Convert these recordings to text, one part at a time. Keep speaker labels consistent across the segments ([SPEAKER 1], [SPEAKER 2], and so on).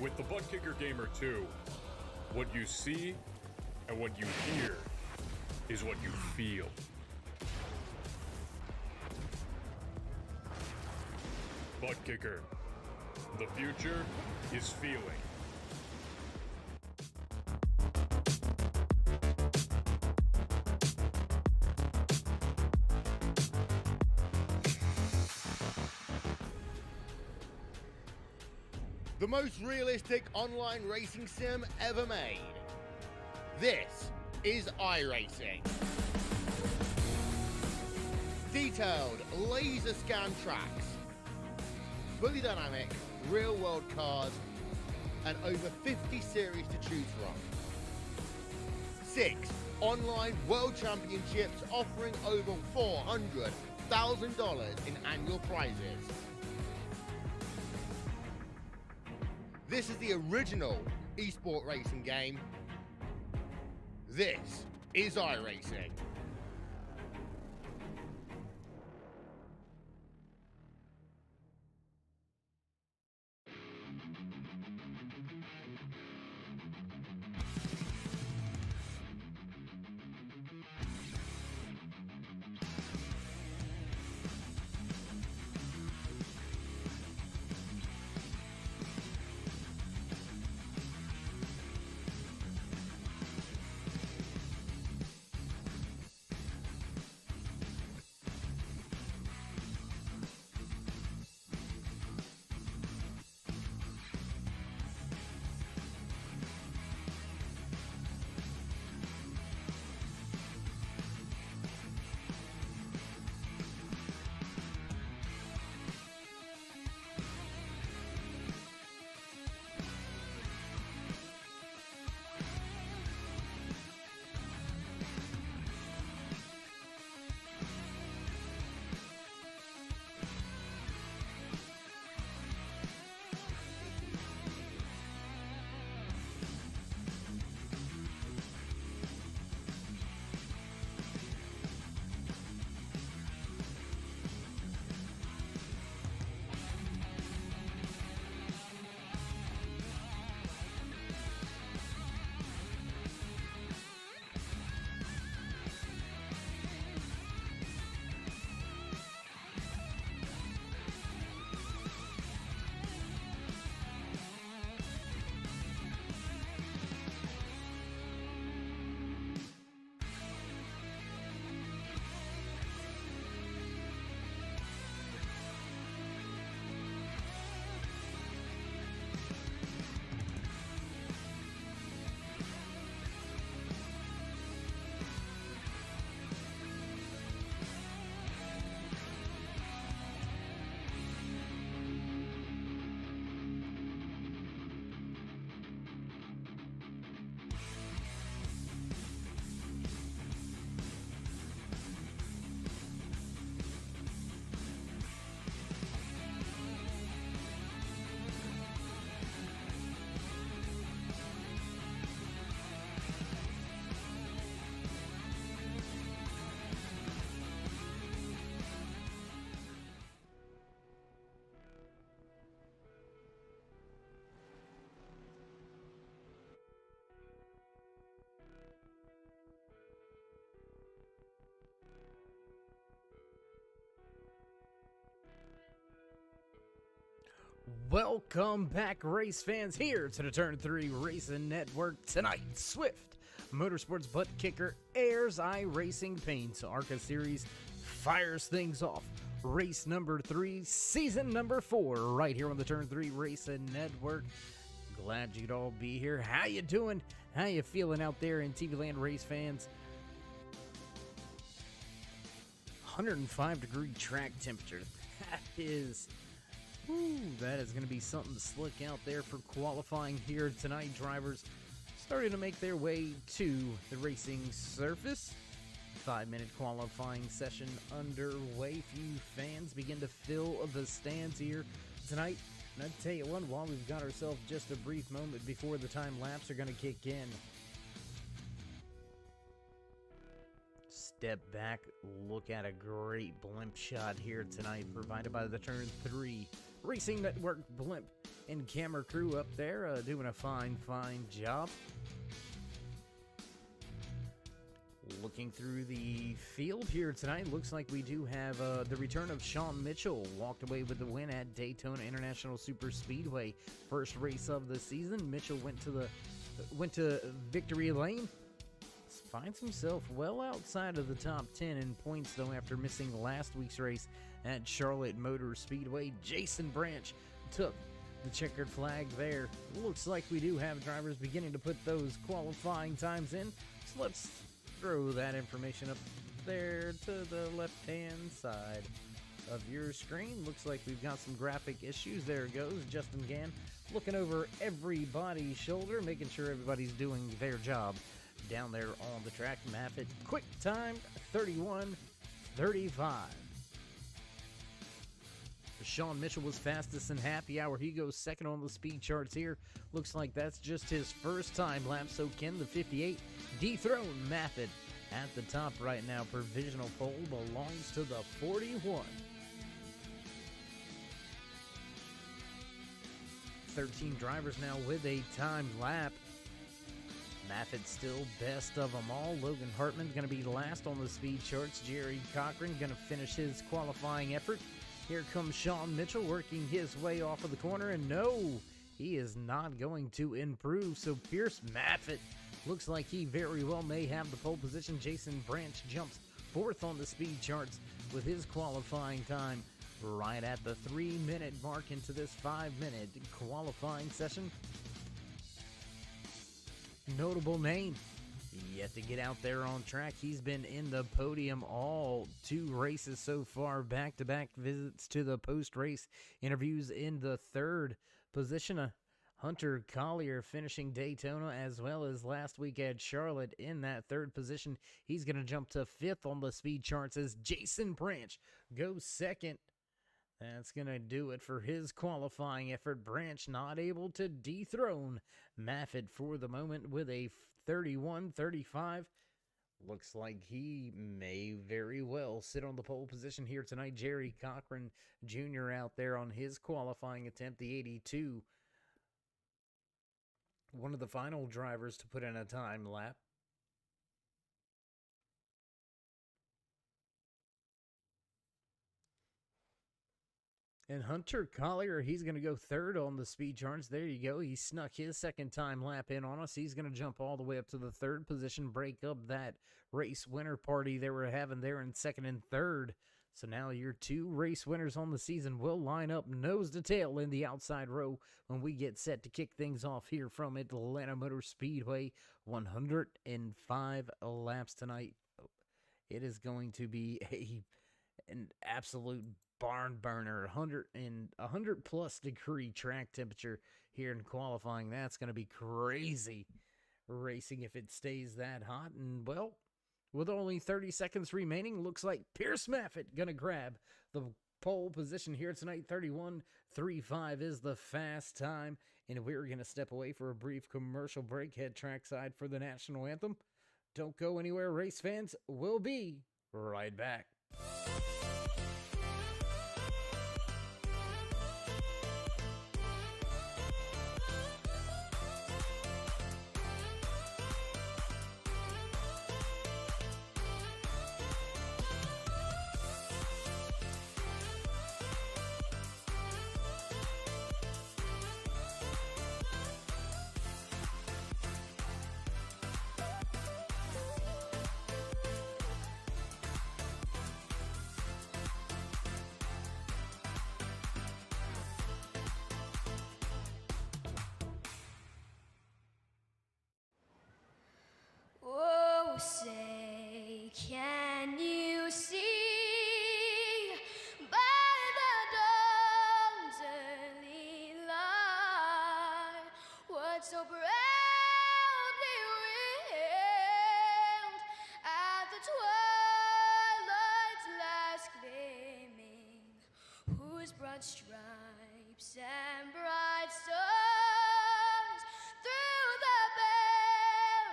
[SPEAKER 1] With the Butt Kicker Gamer 2, what you see and what you hear is what you feel. Butt Kicker. The future is feeling.
[SPEAKER 2] The most realistic online racing sim ever made. This is iRacing. Detailed laser scan tracks, fully dynamic real world cars, and over 50 series to choose from. 6 online world championships offering over $400,000 in annual prizes. This is the original esport racing game. This is iRacing.
[SPEAKER 3] Welcome back, race fans, here to the Turn 3 Racing Network. Tonight, Swift Motorsports Butt Kicker Ayers iRacing paints ARCA Series fires things off. Race number 3, season number 4, right here on the Turn 3 Racing Network. Glad you'd all be here. How you doing? How you feeling out there in TV land, race fans? 105-degree track temperature. That is going to be something slick out there for qualifying here tonight. Drivers starting to make their way to the racing surface. 5-minute qualifying session underway. Few fans begin to fill the stands here tonight. And I'll tell you what, while we've got ourselves just a brief moment before the time lapse are going to kick in. Step back, look at a great blimp shot here tonight provided by the Turn 3 Racing Network blimp. and camera crew up there doing a fine job. Looking through the field here tonight, looks like we do have the return of Sean Mitchell. Walked away with the win at Daytona International Super Speedway. First race of the season. Mitchell went to victory lane. Finds himself well outside of the top 10 in points, though, after missing last week's race at Charlotte Motor Speedway. Jason Branch took the checkered flag there. Looks like we do have drivers beginning to put those qualifying times in. So let's throw that information up there to the left-hand side of your screen. Looks like we've got some graphic issues. There it goes. Justin Gann looking over everybody's shoulder, making sure everybody's doing their job down there on the track. Maffitt, quick time, 31:35. Sean Mitchell was fastest in happy hour. He goes second on the speed charts here. Looks like that's just his first time lap, so can the 58 dethrone Maffitt at the top right now. Provisional pole belongs to the 41. 13 drivers now with a timed lap. Maffitt still best of them all. Logan Hartman going to be last on the speed charts. Jerry Cochran going to finish his qualifying effort. Here comes Sean Mitchell working his way off of the corner, and no, he is not going to improve. So Pierce Maffitt looks like he very well may have the pole position. Jason Branch jumps fourth on the speed charts with his qualifying time right at the 3-minute mark into this 5-minute qualifying session. Notable name yet to get out there on track. He's been in the podium all 2 races so far. Back-to-back visits to the post-race interviews in the 3rd position. Hunter Collier finishing Daytona as well as last week at Charlotte in that 3rd position. He's going to jump to 5th on the speed charts as Jason Branch goes 2nd. That's going to do it for his qualifying effort. Branch not able to dethrone Maffitt for the moment with a 31:35. Looks like he may very well sit on the pole position here tonight. Jerry Cochran Jr. out there on his qualifying attempt, the 82. One of the final drivers to put in a time lap. And Hunter Collier, he's going to go 3rd on the speed charts. There you go. He snuck his 2nd time lap in on us. He's going to jump all the way up to the 3rd position, break up that race winner party they were having there in 2nd and 3rd. So now your 2 race winners on the season will line up nose to tail in the outside row when we get set to kick things off here from Atlanta Motor Speedway. 105 laps tonight. It is going to be an absolute barn burner. 100 plus degree track temperature here in qualifying. That's going to be crazy racing if it stays that hot. And well, with only 30 seconds remaining, looks like Pierce Maffitt going to grab the pole position here tonight. 31:35 is the fast time, and we're going to step away for a brief commercial break. Head trackside for the national anthem. Don't go anywhere, race fans. We'll be right back.
[SPEAKER 4] Say, can you see by the dawn's early light what so proudly wailed at the twilight's last gleaming, whose broad stripes and bright stars through the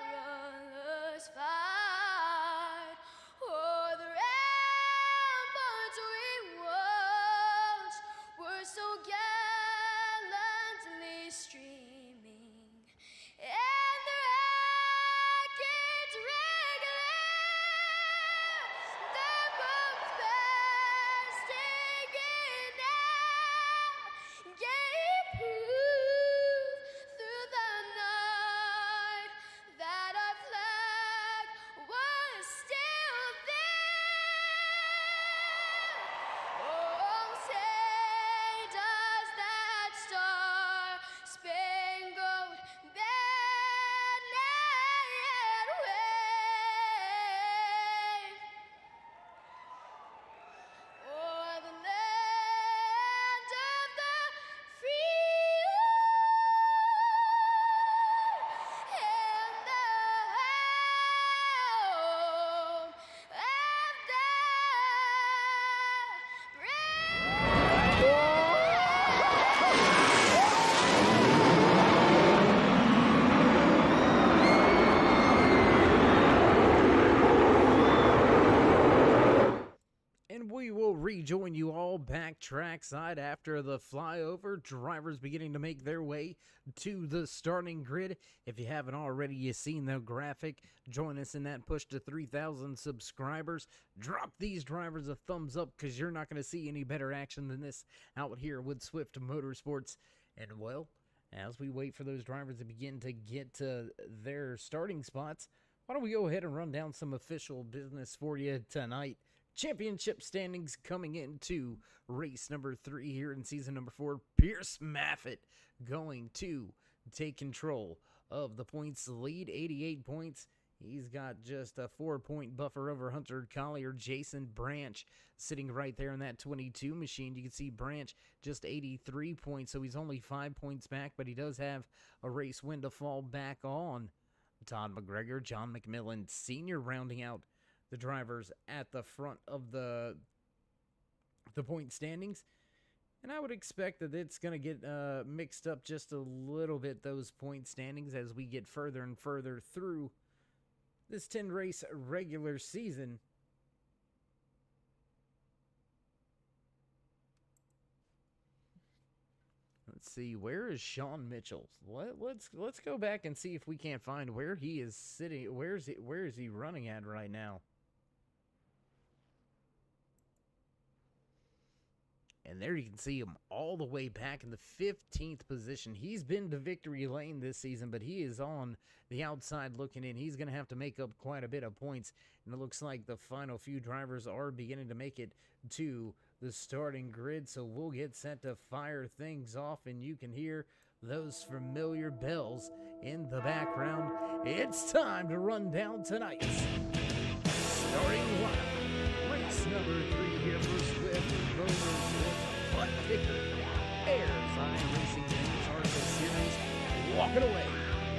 [SPEAKER 4] perilous fight o'er the ramparts we watched were so gallantly
[SPEAKER 3] And we will rejoin you all back trackside after the flyover. Drivers beginning to make their way to the starting grid. If you haven't already, you've seen the graphic. Join us in that push to 3,000 subscribers. Drop these drivers a thumbs up because you're not going to see any better action than this out here with Swift Motorsports. And well, as we wait for those drivers to begin to get to their starting spots, why don't we go ahead and run down some official business for you tonight. Championship standings coming into race number 3 here in season number 4. Pierce Maffitt going to take control of the points lead, 88 points. He's got just a 4-point buffer over Hunter Collier. Jason Branch sitting right there in that 22 machine. You can see Branch just 83 points, so he's only 5 points back, but he does have a race win to fall back on. Todd McGregor, John McMillan Sr. rounding out the drivers at the front of the point standings. And I would expect that it's going to get mixed up just a little bit, those point standings, as we get further and further through this 10-race regular season. Let's see, where is Sean Mitchell? Let's go back and see if we can't find where he is sitting. Where is he running at right now? And there you can see him all the way back in the 15th position. He's been to victory lane this season, but he is on the outside looking in. He's going to have to make up quite a bit of points. And it looks like the final few drivers are beginning to make it to the starting grid. So we'll get set to fire things off, and you can hear those familiar bells in the background. It's time to run down tonight's starting lineup. Race number 3 here for Swift Motorsports BUTTKICKER Ayers iRacing ARCA Series, walking away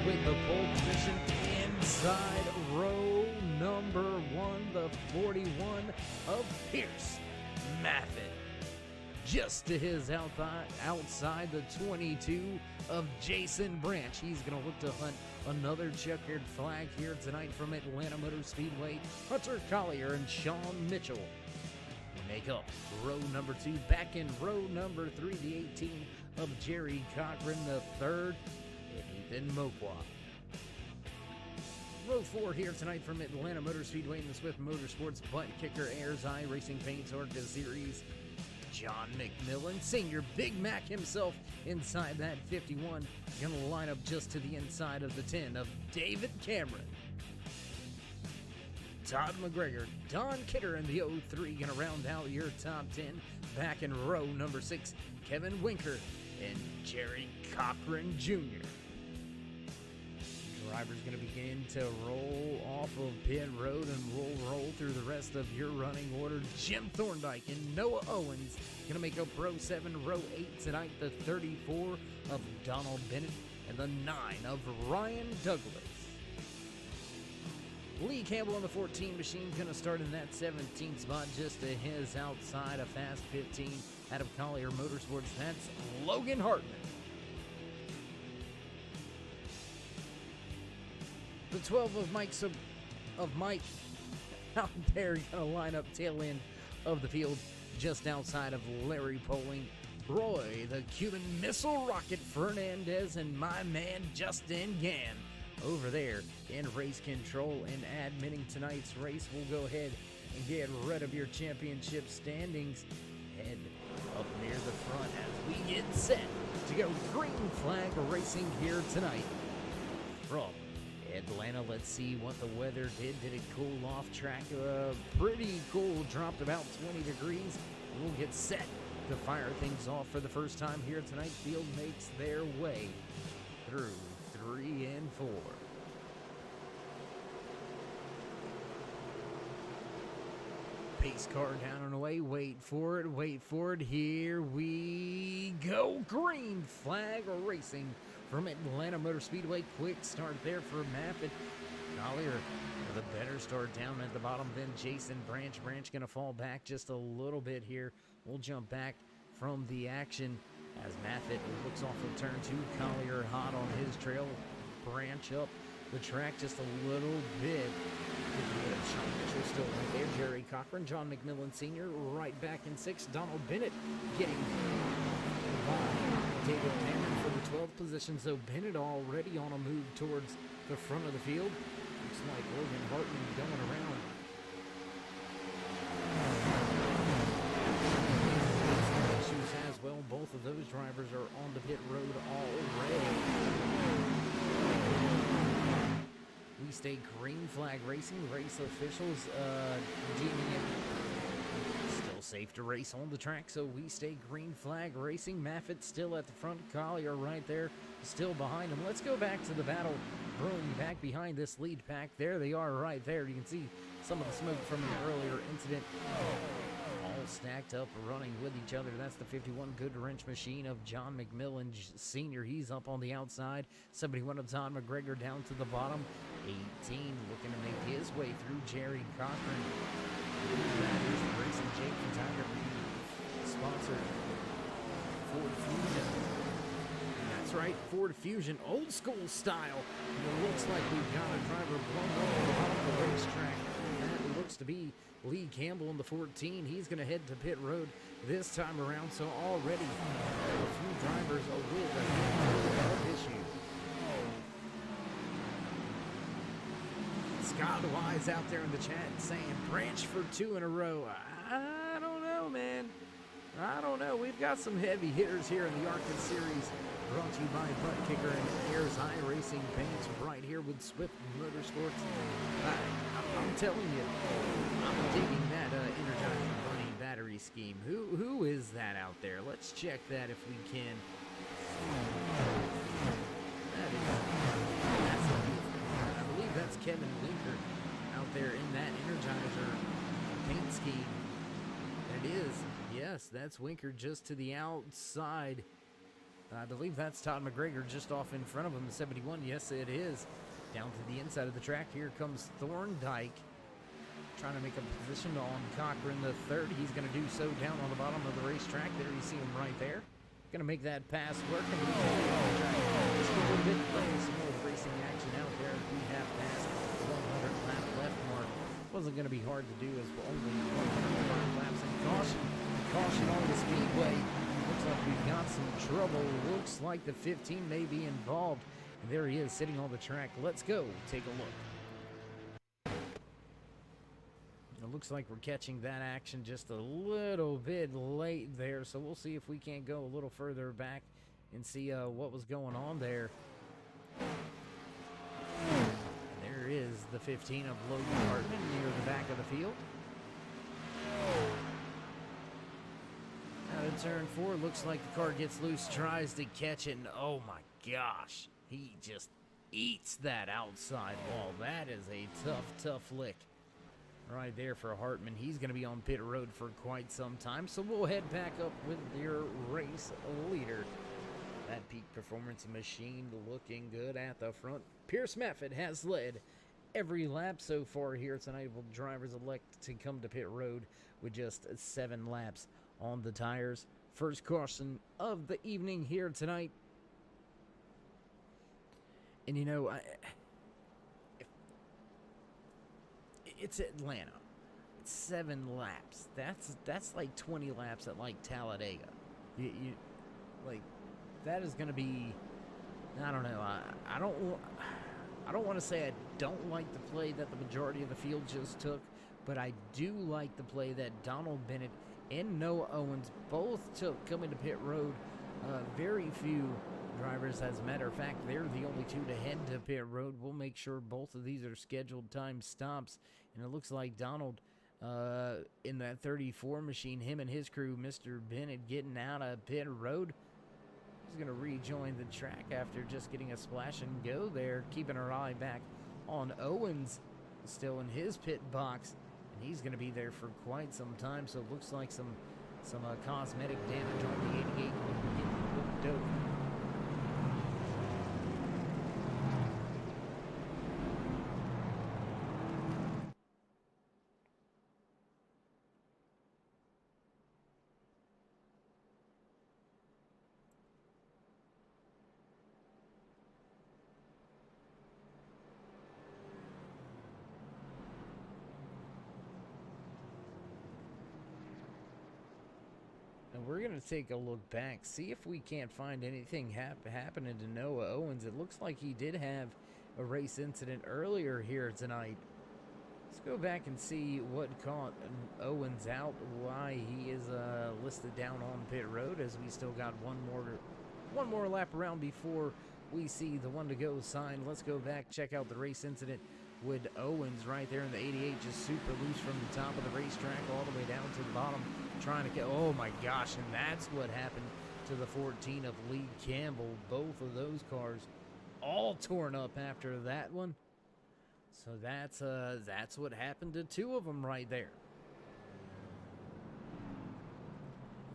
[SPEAKER 3] with the pole position inside row number 1, the 41 of Pierce Maffitt. Just to his outside the 22 of Jason Branch. He's going to look to hunt another checkered flag here tonight from Atlanta Motor Speedway. Hunter Collier and Sean Mitchell make up row number 2. Back in row number 3, the 18 of Jerry Cochran, the 3rd, and Ethan Mokwa. Row 4 here tonight from Atlanta Motor Speedway in the Swift Motorsports BUTTKICKER Ayers iRacing Paints ARCA Series. John McMillan Sr., Big Mac himself inside that 51. Going to line up just to the inside of the 10 of David Cameron. Todd McGregor, Don Kidder in the 03, going to round out your top 10. Back in row number 6, Kevin Winker and Jerry Cochran Jr. Driver's going to begin to roll off of pit road, and we'll roll through the rest of your running order. Jim Thorndike and Noah Owens going to make up row 7, row 8 tonight. The 34 of Donald Bennett and the 9 of Ryan Douglas. Lee Campbell on the 14 machine going to start in that 17th spot, just to his outside, a fast 15 out of Collier Motorsports. That's Logan Hartman. The 12 of Mike out there going to line up tail end of the field just outside of Larry Poling. Roy, the Cuban Missile Rocket Fernandez, and my man Justin Gann over there in race control and admitting tonight's race. We'll go ahead and get rid of your championship standings. Head up near the front as we get set to go green flag racing here tonight from Atlanta. Let's see what the weather did. Did it cool off? Track pretty cool, dropped about 20 degrees. We'll get set to fire things off for the first time here tonight. Field makes their way through 3 and 4. Pace car down and away. Wait for it. Here we go. Green flag racing from Atlanta Motor Speedway. Quick start there for Maffitt. Collier with a better start down at the bottom than Jason Branch. Branch going to fall back just a little bit here. We'll jump back from the action as Maffitt looks off of turn 2. Collier hot on his trail. Branch up the track just a little bit. Sean Mitchell still right there. Jerry Cochran, John McMillan Sr. right back in 6th. Donald Bennett getting by David Hammond for the 12th position. So Bennett already on a move towards the front of the field. Looks like Logan Hartman going around. Issues as well. Both of those drivers are on the pit road already. We stay green flag racing. Race officials deeming it still safe to race on the track, so we stay green flag racing. Maffitt still at the front. Collier right there, still behind him. Let's go back to the battle brewing back behind this lead pack. There they are right there. You can see some of the smoke from an earlier incident. All stacked up, running with each other. That's the 51 Good Wrench machine of John McMillan Sr. He's up on the outside. 71 of Don McGregor down to the bottom. 18 looking to make his way through. Jerry Cochran. That is the Racing Jake Photography sponsored Ford Fusion. That's right, Ford Fusion, old school style. It looks like we've got a driver blown over the bottom of the racetrack. That looks to be Lee Campbell in the 14. He's going to head to pit road this time around. So already a few drivers with a handful of issues. Scott Wise out there in the chat saying branch for 2 in a row. I don't know, man. I don't know. We've got some heavy hitters here in the ARCA series. Brought to you by BUTTKICKER and Ayers iRacing paints right here with Swift Motorsports. I'm telling you, I'm digging that Energizer Bunny battery scheme. Who is that out there? Let's check that if we can. That's a beautiful car. I believe that's Kevin Winker out there in that Energizer paint scheme. It is. Yes, that's Winker just to the outside. I believe that's Todd McGregor just off in front of him, 71. Yes, it is. Down to the inside of the track. Here comes Thorndike. Trying to make a position on Cochran the third. He's going to do so down on the bottom of the racetrack. There you see him right there. Going to make that pass work. And just a little bit playing some more racing action out there. We have passed the 100 lap left mark. Wasn't going to be hard to do as only 105 laps. And caution on the speedway. Looks like we've got some trouble. Looks like the 15 may be involved. And there he is sitting on the track. Let's go take a look. It looks like we're catching that action just a little bit late there. So we'll see if we can't go a little further back and see what was going on there. And there is the 15 of Logan Hartman near the back of the field. Out of turn 4, looks like the car gets loose, tries to catch it, and oh my gosh, he just eats that outside wall. That is a tough lick right there for Hartman. He's going to be on pit road for quite some time, so we'll head back up with your race leader. That Peak Performance machine looking good at the front. Pierce Mefford has led every lap so far here tonight. Will drivers elect to come to pit road with just 7 laps on the tires. First caution of the evening here tonight. And you know, it's Atlanta. It's 7 laps. That's like 20 laps at like Talladega. You like that is going to be. I don't know. I don't want to say I don't like the play that the majority of the field just took, but I do like the play that Donald Bennett and Noah Owens both took coming to pit road. Very few drivers, as a matter of fact, they're the only 2 to head to pit road. We'll make sure both of these are scheduled time stops. And it looks like Donald in that 34 machine, him and his crew, Mr. Bennett, getting out of pit road. He's going to rejoin the track after just getting a splash and go there, keeping our eye back on Owens, still in his pit box. He's going to be there for quite some time, so it looks like some cosmetic damage on the 88 getting looked over. And we're going to take a look back, see if we can't find anything happening to Noah Owens. It looks like he did have a race incident earlier here tonight. Let's go back and see what caught Owens out, why he is listed down on pit road, as we still got one more lap around before we see the one to go sign. Let's go back, check out the race incident with Owens right there in the 88, just super loose from the top of the racetrack all the way down to the bottom, trying to get, oh my gosh, and that's what happened to the 14 of Lee Campbell. Both of those cars all torn up after that one. So that's what happened to two of them right there.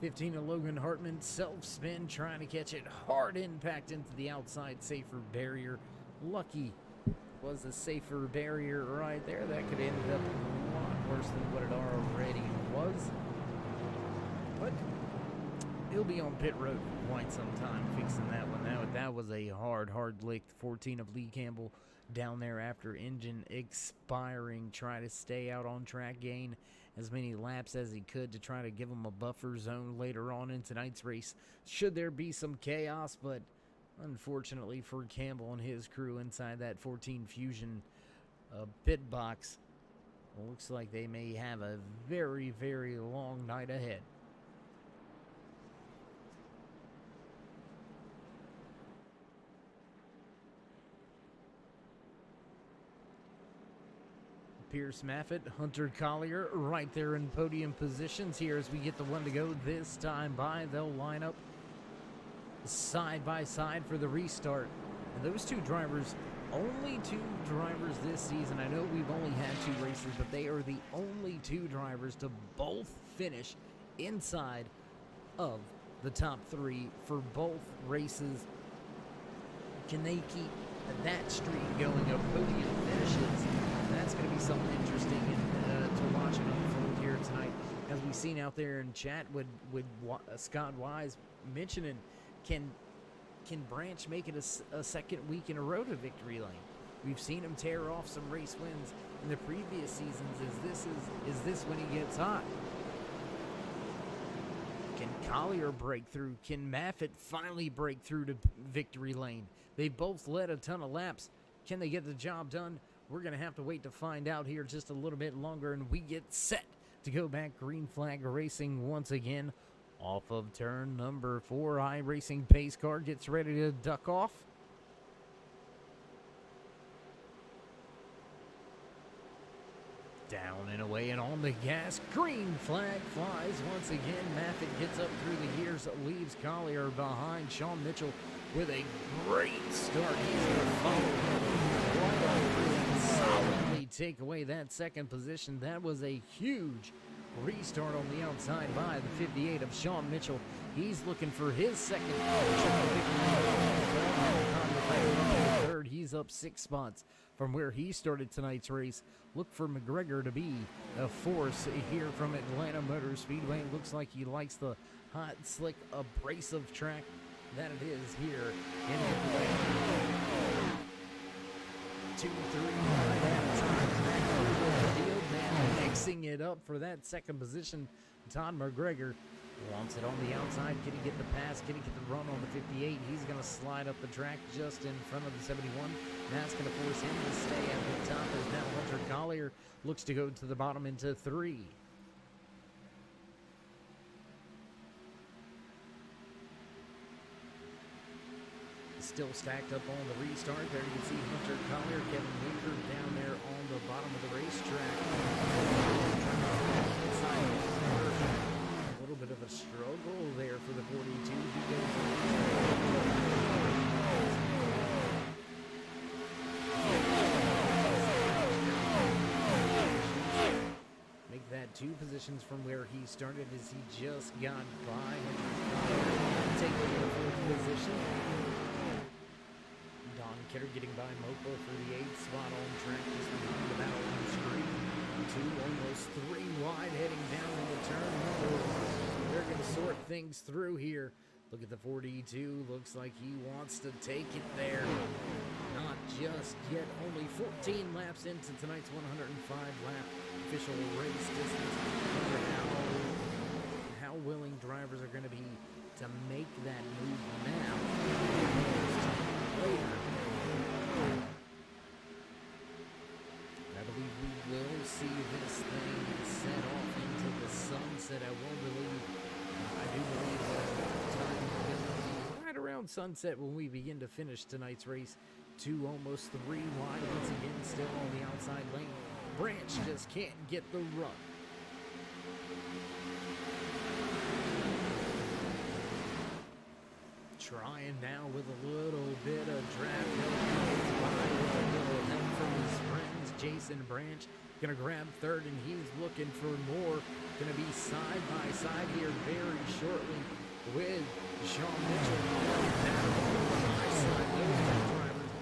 [SPEAKER 3] 15 of Logan Hartman, self-spin, trying to catch it. Hard impact into the outside safer barrier. Lucky was a safer barrier right there. That could end up a lot worse than what it already was. But he'll be on pit road for quite some time fixing that one. That was a hard lick. 14 of Lee Campbell down there after engine expiring, try to stay out on track, gain as many laps as he could to try to give him a buffer zone later on in tonight's race should there be some chaos. But unfortunately for Campbell and his crew inside that 14 Fusion pit box, it looks like they may have a very long night ahead. Pierce Maffitt, Hunter Collier right there in podium positions here as we get the one to go this time by. They'll line up side by side for the restart. And those two drivers, only two drivers this season. I know we've only had two races, but they are the only two drivers to both finish inside of the top three for both races. Can they keep that streak going of podium finishes? That's going to be something interesting to watch and unfold here tonight. As we've seen out there in chat with Scott Wise mentioning, can Branch make it a second week in a row to victory lane? We've seen him tear off some race wins in the previous seasons. Is this when he gets hot? Can Collier break through? Can Maffitt finally break through to victory lane? They both led a ton of laps. Can they get the job done? We're going to have to wait to find out here just a little bit longer, and we get set to go back green flag racing once again. Off of turn number 4, iRacing pace car gets ready to duck off. Down and away and on the gas. Green flag flies once again. Maffitt gets up through the gears, leaves Collier behind. Sean Mitchell with a great start. He's going to follow him right on through and solidly take away that second position. That was a huge restart on the outside by the 58 of Sean Mitchell. He's looking for his second third. He's up 6 spots from where he started tonight's race. Look for McGregor to be a force here from Atlanta Motor Speedway. It looks like he likes the hot, slick, abrasive track that it is here in Atlanta. 2, 3, right at a time. Back over the field, man, mixing it up for that second position. Todd McGregor wants it on the outside. Can he get the pass? Can he get the run on the 58? He's going to slide up the track just in front of the 71. That's going to force him to stay at the top as now Hunter Collier looks to go to the bottom into 3. Still stacked up on the restart. There you can see Hunter Collier, Kevin Weaver down there on the bottom of the racetrack. A little bit of a struggle there for the 42. He goes make that 2 positions from where he started as he just got by. Take over the 4th position. Kidder getting by Mopa for the 8th spot on track, just behind the battle on screen. 2, almost 3 wide, heading down into turn number 1. They're going to sort things through here. Look at the 42. Looks like he wants to take it there. Not just yet. Only 14 laps into tonight's 105-lap official race distance. How willing drivers are going around sunset when we begin to finish tonight's race. 2 almost 3 wide once again, still on the outside lane. Branch just can't get the run. Trying now with a little bit of draft help by with a little help from his friends. Jason Branch gonna grab third, and he's looking for more. Gonna be side by side here very shortly with Sean Mitchell. Down on the high side, those two drivers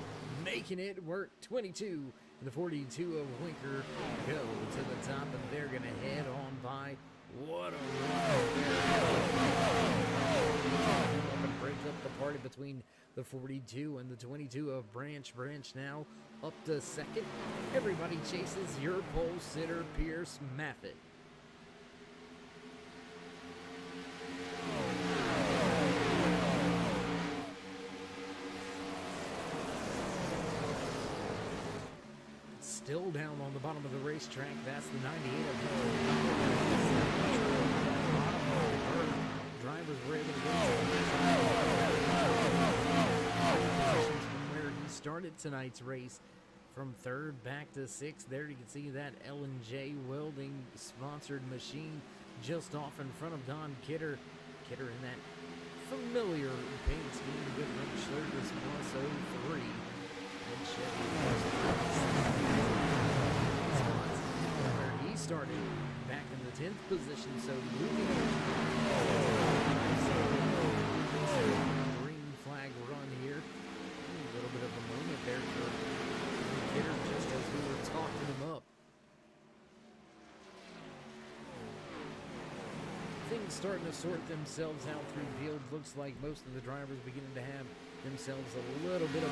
[SPEAKER 3] making it work. 22 and the 42 of Winker go to the top, and they're gonna head on by. What a run! And break up the party between the 42 and the 22 of Branch. Branch now up to second. Everybody chases your pole sitter, Pierce Maffitt. Still down on the bottom of the racetrack. That's the 98 of drivers were able to get from where he started tonight's race, from third back to sixth. There you can see that L&J Welding sponsored machine just off in front of Don Kidder. Kidder in that familiar paint scheme, good French service plus 03. And Chevy where he started back in the 10th position, so moving green flag run here. A little bit of a moment there for Kidder, just as we were talking him up. Things starting to sort themselves out through the field. Looks like most of the drivers beginning to have themselves a little bit of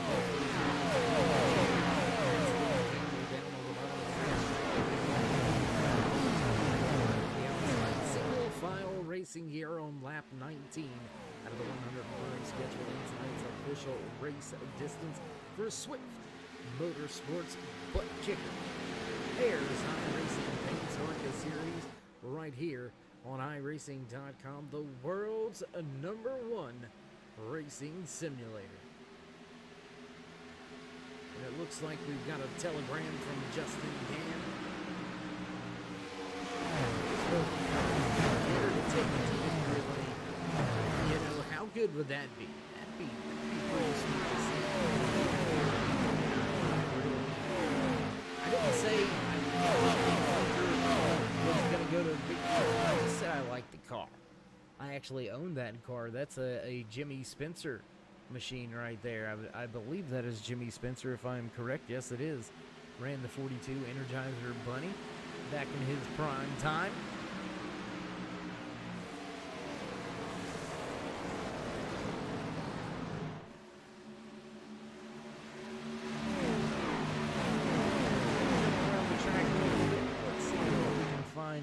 [SPEAKER 3] single file racing here on lap 19 out of the 100 scheduled in tonight's official race distance for Swift Motorsports Butt Kicker. Ayers iRacing Paints ARCA series right here on iRacing.com, the world's #1 racing simulator. And it looks like we've got a telegram from Justin Gann. You know, how good would that be? That'd be pretty sweet to see. I didn't say I was going to go to a big car. I just said I like the car. I actually own that car. That's a Jimmy Spencer machine right there. I believe that is Jimmy Spencer, if I'm correct. Yes, it is. Ran the 42 Energizer Bunny back in his prime time.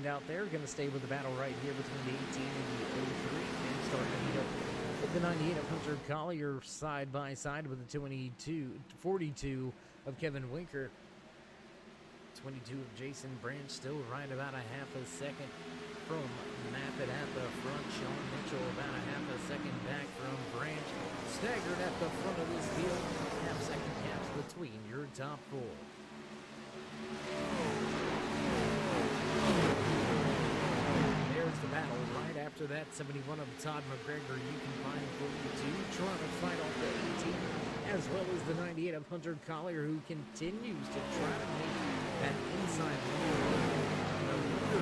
[SPEAKER 3] Out there, going to stay with the battle right here between the 18 and the 03, and starting to meet up with the 98 of Hunter Collier side by side with the 42 of Kevin Winker. 22 of Jason Branch still right about a half a second from Maffitt at the front. Sean Mitchell about a half a second back from Branch. Staggered at the front of this field, half-second gaps between your top four. There's the battle right after that. 71 of Todd McGregor. You can find 42 trying to fight off the 18, as well as the 98 of Hunter Collier, who continues to try to make that inside lane. I wonder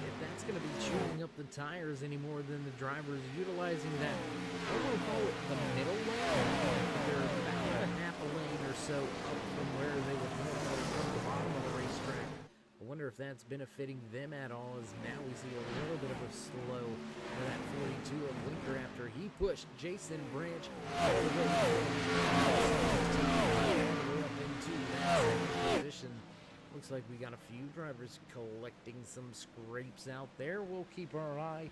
[SPEAKER 3] if that's going to be chewing up the tires any more than the drivers utilizing that. We'll call it the middle lane. They're about a half a lane or so up from where they would normally from the bottom of the racetrack. I wonder if that's benefiting them at all, as now we see a little bit of a slow for that 42 of Winker after he pushed Jason Branch all the way up into that second position. Looks like we got a few drivers collecting some scrapes out there. We'll keep our eye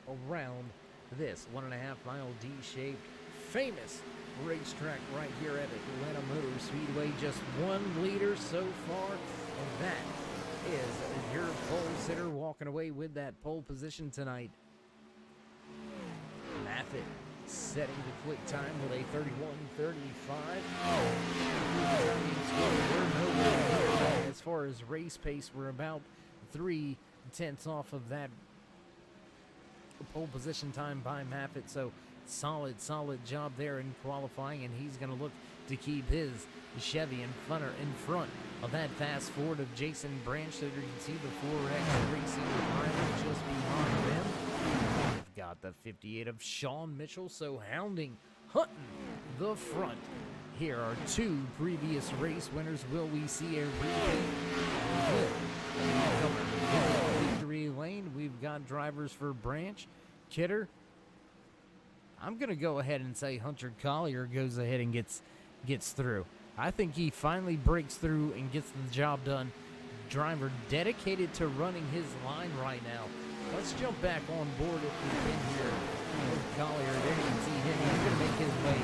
[SPEAKER 3] around this 1.5 mile D-shaped famous racetrack right here at Atlanta Motor Speedway. Just 1 leader so far, and that is your pole sitter walking away with that pole position tonight. Maffitt setting the quick time with a 31:35. As far as race pace, we're about 3/10 off of that pole position time by Maffitt. So solid job there in qualifying, and he's going to look to keep his Chevy in front of that fast forward of Jason Branch. So you can see the 4X Racing driver just behind them. We've got the 58 of Sean Mitchell, so hounding Hutton the front. Here are two previous race winners. Will we see a repeat? Victory lane. We've got drivers for Branch, Kidder. I'm going to go ahead and say Hunter Collier goes ahead and gets through. I think he finally breaks through and gets the job done. Driver dedicated to running his line right now. Let's jump back on board if we can here. Collier, there you can see him. He's going to make his way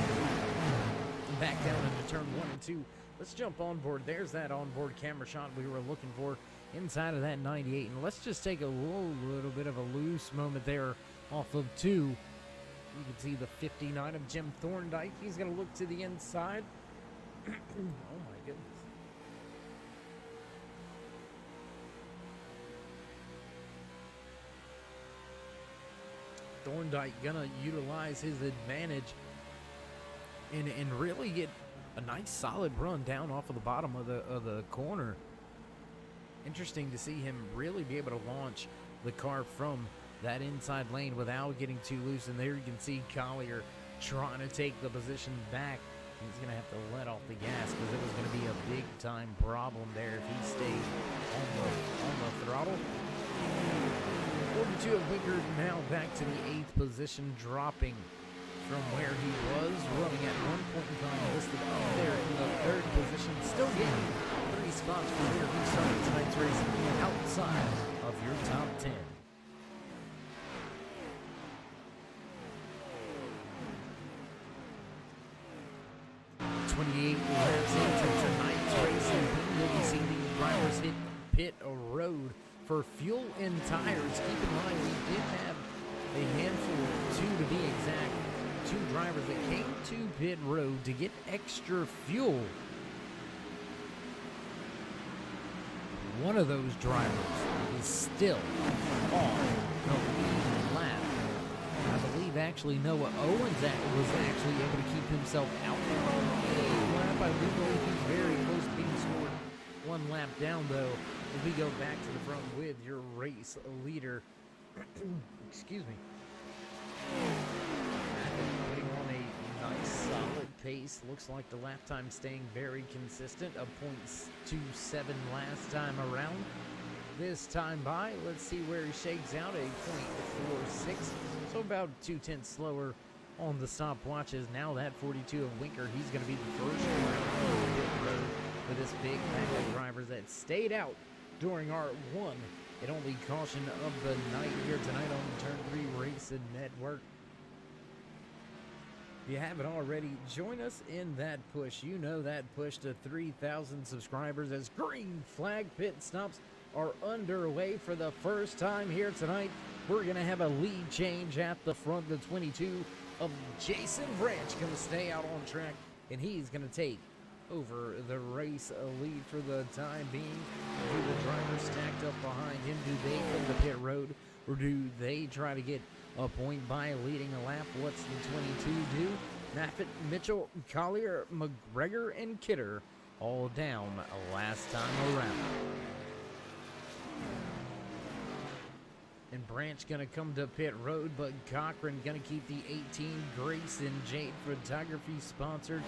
[SPEAKER 3] back down into turn 1 and 2. Let's jump on board. There's that onboard camera shot we were looking for inside of that 98. And let's just take a little bit of a loose moment there off of 2. You can see the 59 of Jim Thorndike. He's going to look to the inside. Oh my goodness. Thorndike gonna utilize his advantage and really get a nice solid run down off of the bottom of the corner. Interesting to see him really be able to launch the car from that inside lane without getting too loose. And there you can see Collier trying to take the position back. He's going to have to let off the gas because it was going to be a big-time problem there if he stayed on the throttle. 42 of Winker now back to the 8th position, dropping from where he was, running at one point in time, listed up there in the 3rd position, still gaining 3 spots from where he started tonight's race outside of your top 10. 28 laps into tonight's race, and we'll be seeing these drivers hit pit road for fuel and tires. Keep in mind, we did have a handful, 2 to be exact, 2 drivers that came to pit road to get extra fuel. One of those drivers is still on the lead lap. I believe actually Noah Owens was actually able to keep himself out there on a lap. I do believe he's very close to being scored 1 lap down, though, as we go back to the front with your race leader. Excuse me. Putting on a nice solid pace. Looks like the lap time staying very consistent. A .27 last time around. This time by, let's see where he shakes out. A .46. So about 2/10 slower on the stopwatches. Now that 42 of Winker, he's going to be the first around pit road for this big pack of drivers that stayed out during our one and only caution of the night here tonight on the Turn 3 Racing Network. If you haven't already, join us in that push. You know that push to 3,000 subscribers as green flag pit stops are underway for the first time here tonight. We're going to have a lead change at the front. The 22 of Jason Branch going to stay out on track, and he's going to take over the race lead for the time being. Do the drivers stacked up behind him, do they come to pit road, or do they try to get a point by leading a lap? What's the 22 do? Maffitt, Mitchell, Collier, McGregor, and Kidder all down last time around. And Branch going to come to pit road, but Cochran going to keep the 18 Grayson Jade Photography sponsored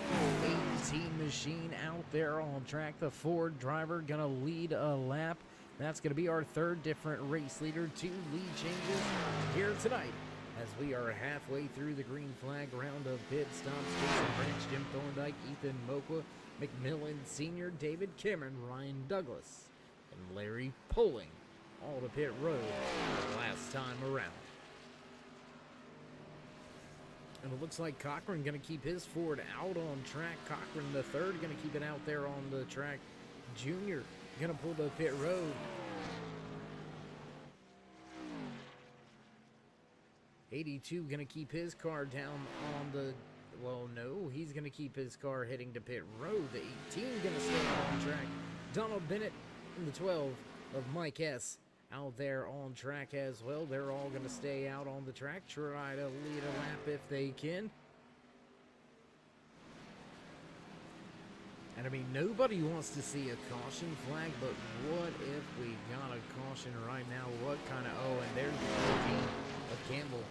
[SPEAKER 3] 18 machine out there on track. The Ford driver going to lead a lap. That's going to be our 3rd different race leader. 2 lead changes here tonight as we are halfway through the green flag round of pit stops. Jason Branch, Jim Thorndike, Ethan Moqua, McMillan Sr., David Cameron, Ryan Douglas, and Larry Poling. All to pit road last time around. And it looks like Cochran going to keep his Ford out on track. Cochran the 3rd going to keep it out there on the track. Junior going to pull the pit road. 82 going to keep his car down on the, well, no, he's going to keep his car heading to pit road. The 18 going to stay on track. Donald Bennett in the 12 of Mike S. out there on track as well. They're all going to stay out on the track, try to lead a lap if they can. And I mean, nobody wants to see a caution flag, but what if we got a caution right now? What kind of, oh, and there's the 14 of Campbell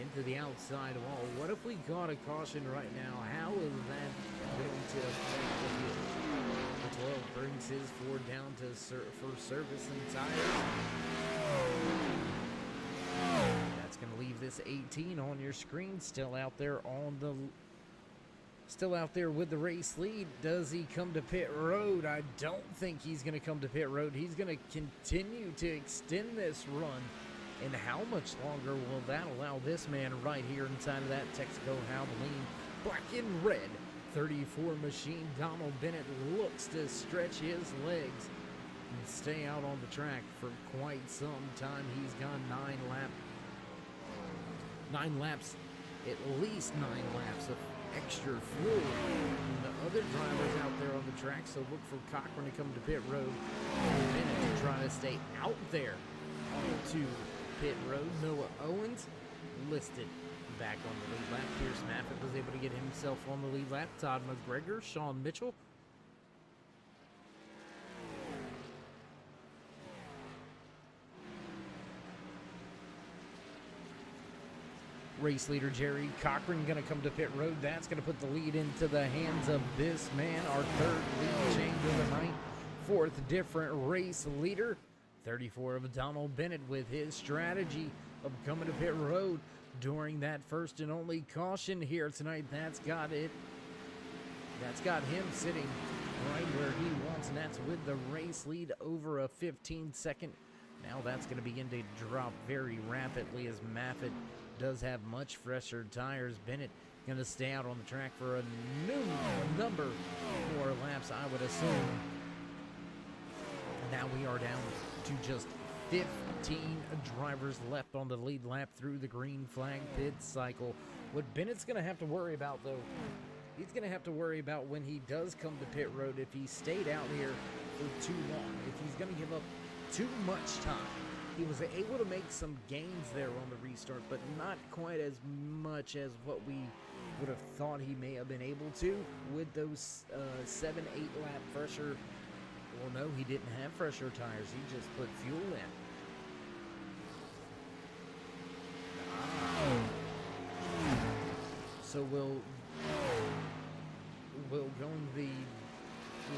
[SPEAKER 3] into the outside wall. What if we got a caution right now? How is that going to affect the field? The 12 brings his Ford down to for service and tires. That's going to leave this 18 on your screen, still out there on the... Still out there with the race lead. Does he come to pit road? I don't think he's going to come to pit road. He's going to continue to extend this run. And how much longer will that allow this man right here inside of that Texaco Havoline black and red 34 machine? Donald Bennett looks to stretch his legs and stay out on the track for quite some time. He's gone 9 laps, at least 9 laps of extra fuel. And the other drivers out there on the track, so look for Cochran to come to pit road. Bennett to try to stay out there to pit road. Noah Owens listed back on the lead lap. Pierce Maffitt was able to get himself on the lead lap. Todd McGregor, Sean Mitchell. Race leader Jerry Cochran going to come to pit road. That's going to put the lead into the hands of this man, our third lead change of the night. Fourth different race leader. 34 of Donald Bennett with his strategy of coming to pit road during that first and only caution here tonight. That's got it. That's got him sitting right where he wants, and that's with the race lead over a 15-second. Now that's going to begin to drop very rapidly as Maffitt does have much fresher tires. Bennett going to stay out on the track for a number more laps, I would assume. And now we are down to just 15 drivers left on the lead lap through the green flag pit cycle. What Bennett's going to have to worry about, though, he's going to have to worry about when he does come to pit road, if he stayed out here for too long, if he's going to give up too much time. He was able to make some gains there on the restart, but not quite as much as what we would have thought he may have been able to with those 7-8 lap fresher. Well, no, he didn't have fresher tires. He just put fuel in. So we'll going the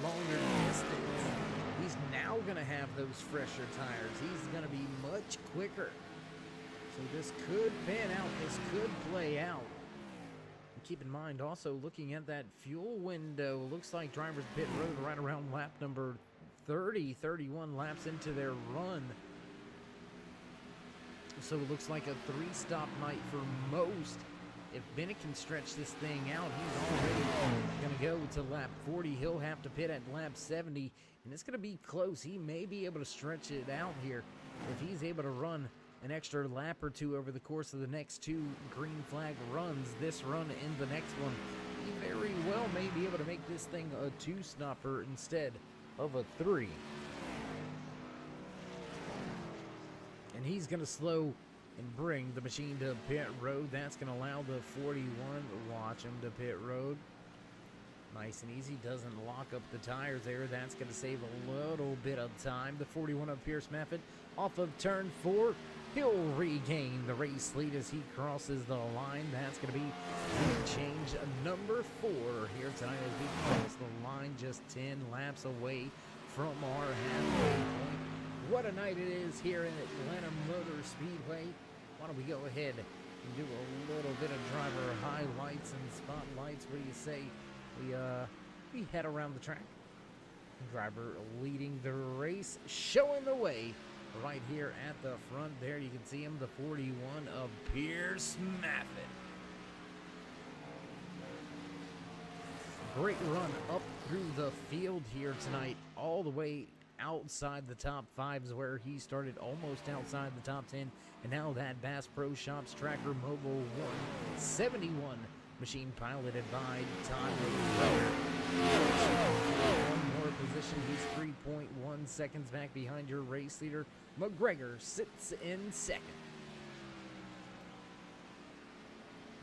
[SPEAKER 3] longer distance. He's now going to have those fresher tires. He's going to be much quicker. So this could pan out. This could play out. And keep in mind also, looking at that fuel window, looks like drivers pit road right around lap number 30, 31 laps into their run. So it looks like a 3-stop night for most. If Bennett can stretch this thing out, he's already going to go to lap 40. He'll have to pit at lap 70, and it's going to be close. He may be able to stretch it out here if he's able to run an extra lap or two over the course of the next 2 green flag runs. This run and the next one, he very well may be able to make this thing a 2-stopper instead of a 3. And he's going to slow and bring the machine to pit road. That's going to allow the 41 to watch him to pit road. Nice and easy. Doesn't lock up the tires there. That's going to save a little bit of time. The 41 of Pierce Maffitt off of turn 4. He'll regain the race lead as he crosses the line. That's going to be change number 4 here tonight as we cross the line, just 10 laps away from our halfway point. What a night it is here in Atlanta Motor Speedway. Why don't we go ahead and do a little bit of driver highlights and spotlights. What do you say we head around the track? Driver leading the race, showing the way right here at the front there. You can see him, the 41 of Pierce Maffitt. Great run up through the field here tonight, all the way outside the top 5s where he started, almost outside the top 10. And now that Bass Pro Shops Tracker Mobile 171 machine piloted by Todd McGregor. One more position. He's 3.1 seconds back behind your race leader. McGregor sits in second.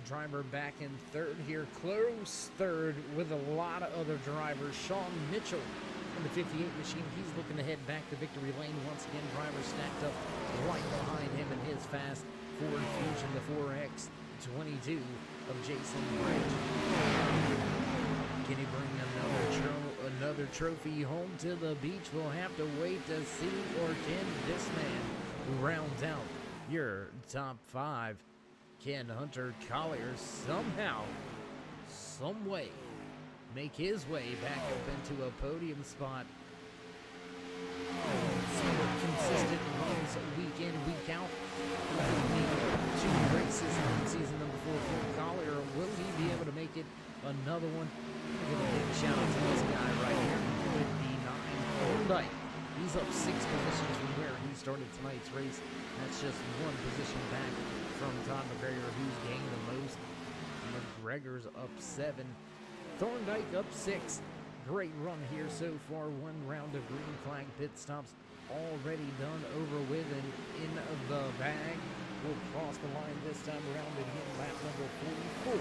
[SPEAKER 3] Driver back in third here, close third with a lot of other drivers. Sean Mitchell in the 58 machine, he's looking to head back to victory lane once again. Driver stacked up right behind him in his fast Ford Fusion, the 4X22 of Jason Bridge. Can he bring another trophy home to the beach? We'll have to wait to see. Or can this man round out your top 5? Can Hunter Collier somehow, some way, make his way back up into a podium spot? Somewhat consistent runs week in, week out. 2 races in season number 4 for Collier. Will he be able to make it another one? Give a big shout out to this guy right here with the 9 Thorndike. He's up 6 positions from where he started tonight's race. That's just 1 position back from Todd McGregor, who's gained the most. McGregor's up 7. Thorndike up 6. Great run here so far. 1 round of green flag pit stops already done, over with, and in the bag. Will cross the line this time around and hit lap number 44.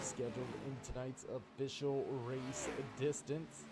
[SPEAKER 3] Scheduled in tonight's official race distance.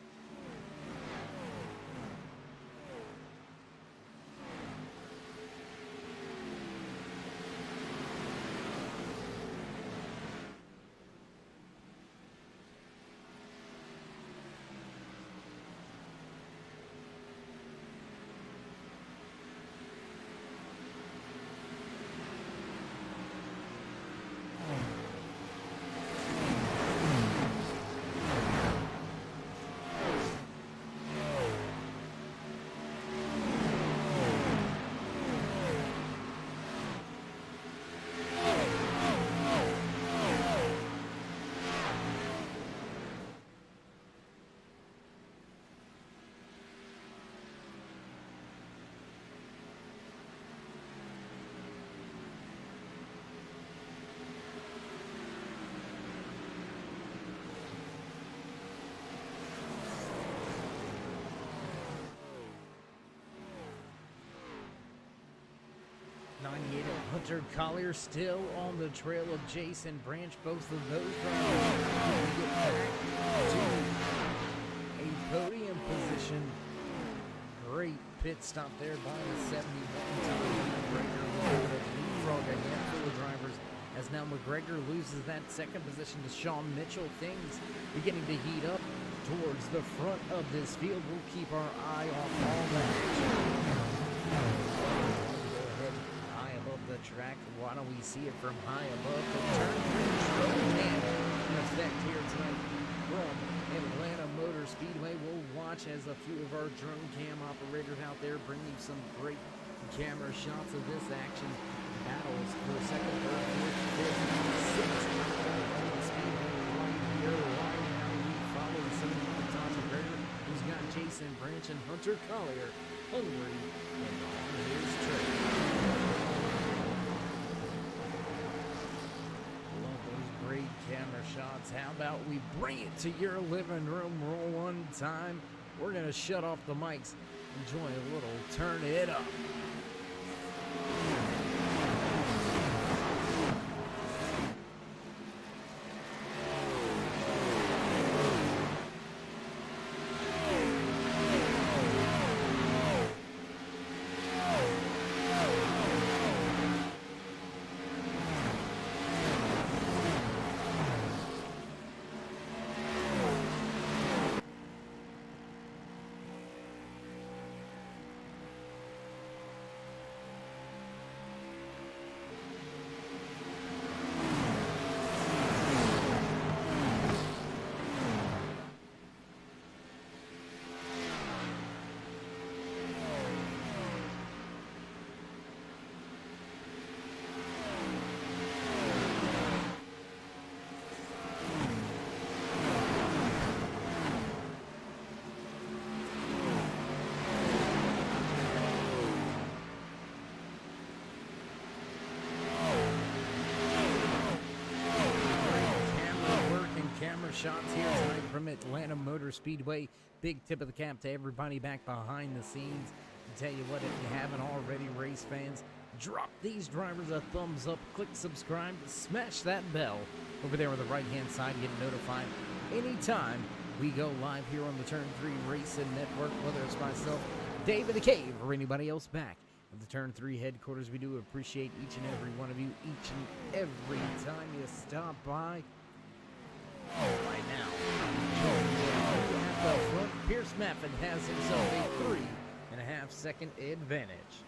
[SPEAKER 3] Hunter Collier still on the trail of Jason Branch. Both of those drivers get back to a podium position. Great pit stop there by the 71 Todd McGregor. Leapfrog a handful of drivers as now McGregor loses that 2nd position to Sean Mitchell. Things beginning to heat up towards the front of this field. We'll keep our eye on all that action. The track. Why don't we see it from high above? The turn 3 Trojan in effect here tonight from Atlanta Motor Speedway. We'll watch as a few of our drone cam operators out there bring you some great camera shots of this action. Battles for 2nd, 3rd, 4th, 5th, 6th on the speedway right here. Right now we follow some of the Todd McGregor, who's got Jason Branch and Hunter Collier hungry and on his trail. Great camera shots. How about we bring it to your living room? Roll one time. We're going to shut off the mics. Enjoy a little Turn It Up. shots here tonight from Atlanta Motor Speedway. Big tip of the cap to everybody back behind the scenes. I tell you what, if you haven't already, race fans, drop these drivers a thumbs up, click subscribe, smash that bell over there on the right-hand side, get notified anytime we go live here on the Turn 3 Racing Network, whether it's myself, Dave in the Cave, or anybody else back at the Turn 3 headquarters. We do appreciate each and every one of you, each and every time you stop by. Right now, at the front, Pierce Maffin has himself a 3.5 second advantage.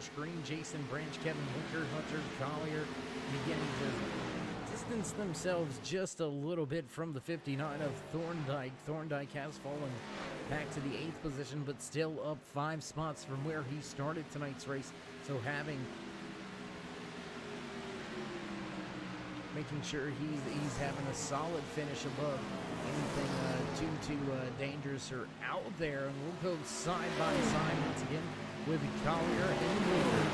[SPEAKER 3] Screen, Jason Branch, Kevin Winker, Hunter Collier beginning to distance themselves just a little bit from the 59 of Thorndike. Thorndike has fallen back to the 8th position, but still up 5 spots from where he started tonight's race. So making sure he's having a solid finish above anything too dangerous or out there. And we'll go side by side once again with Collier and Winker.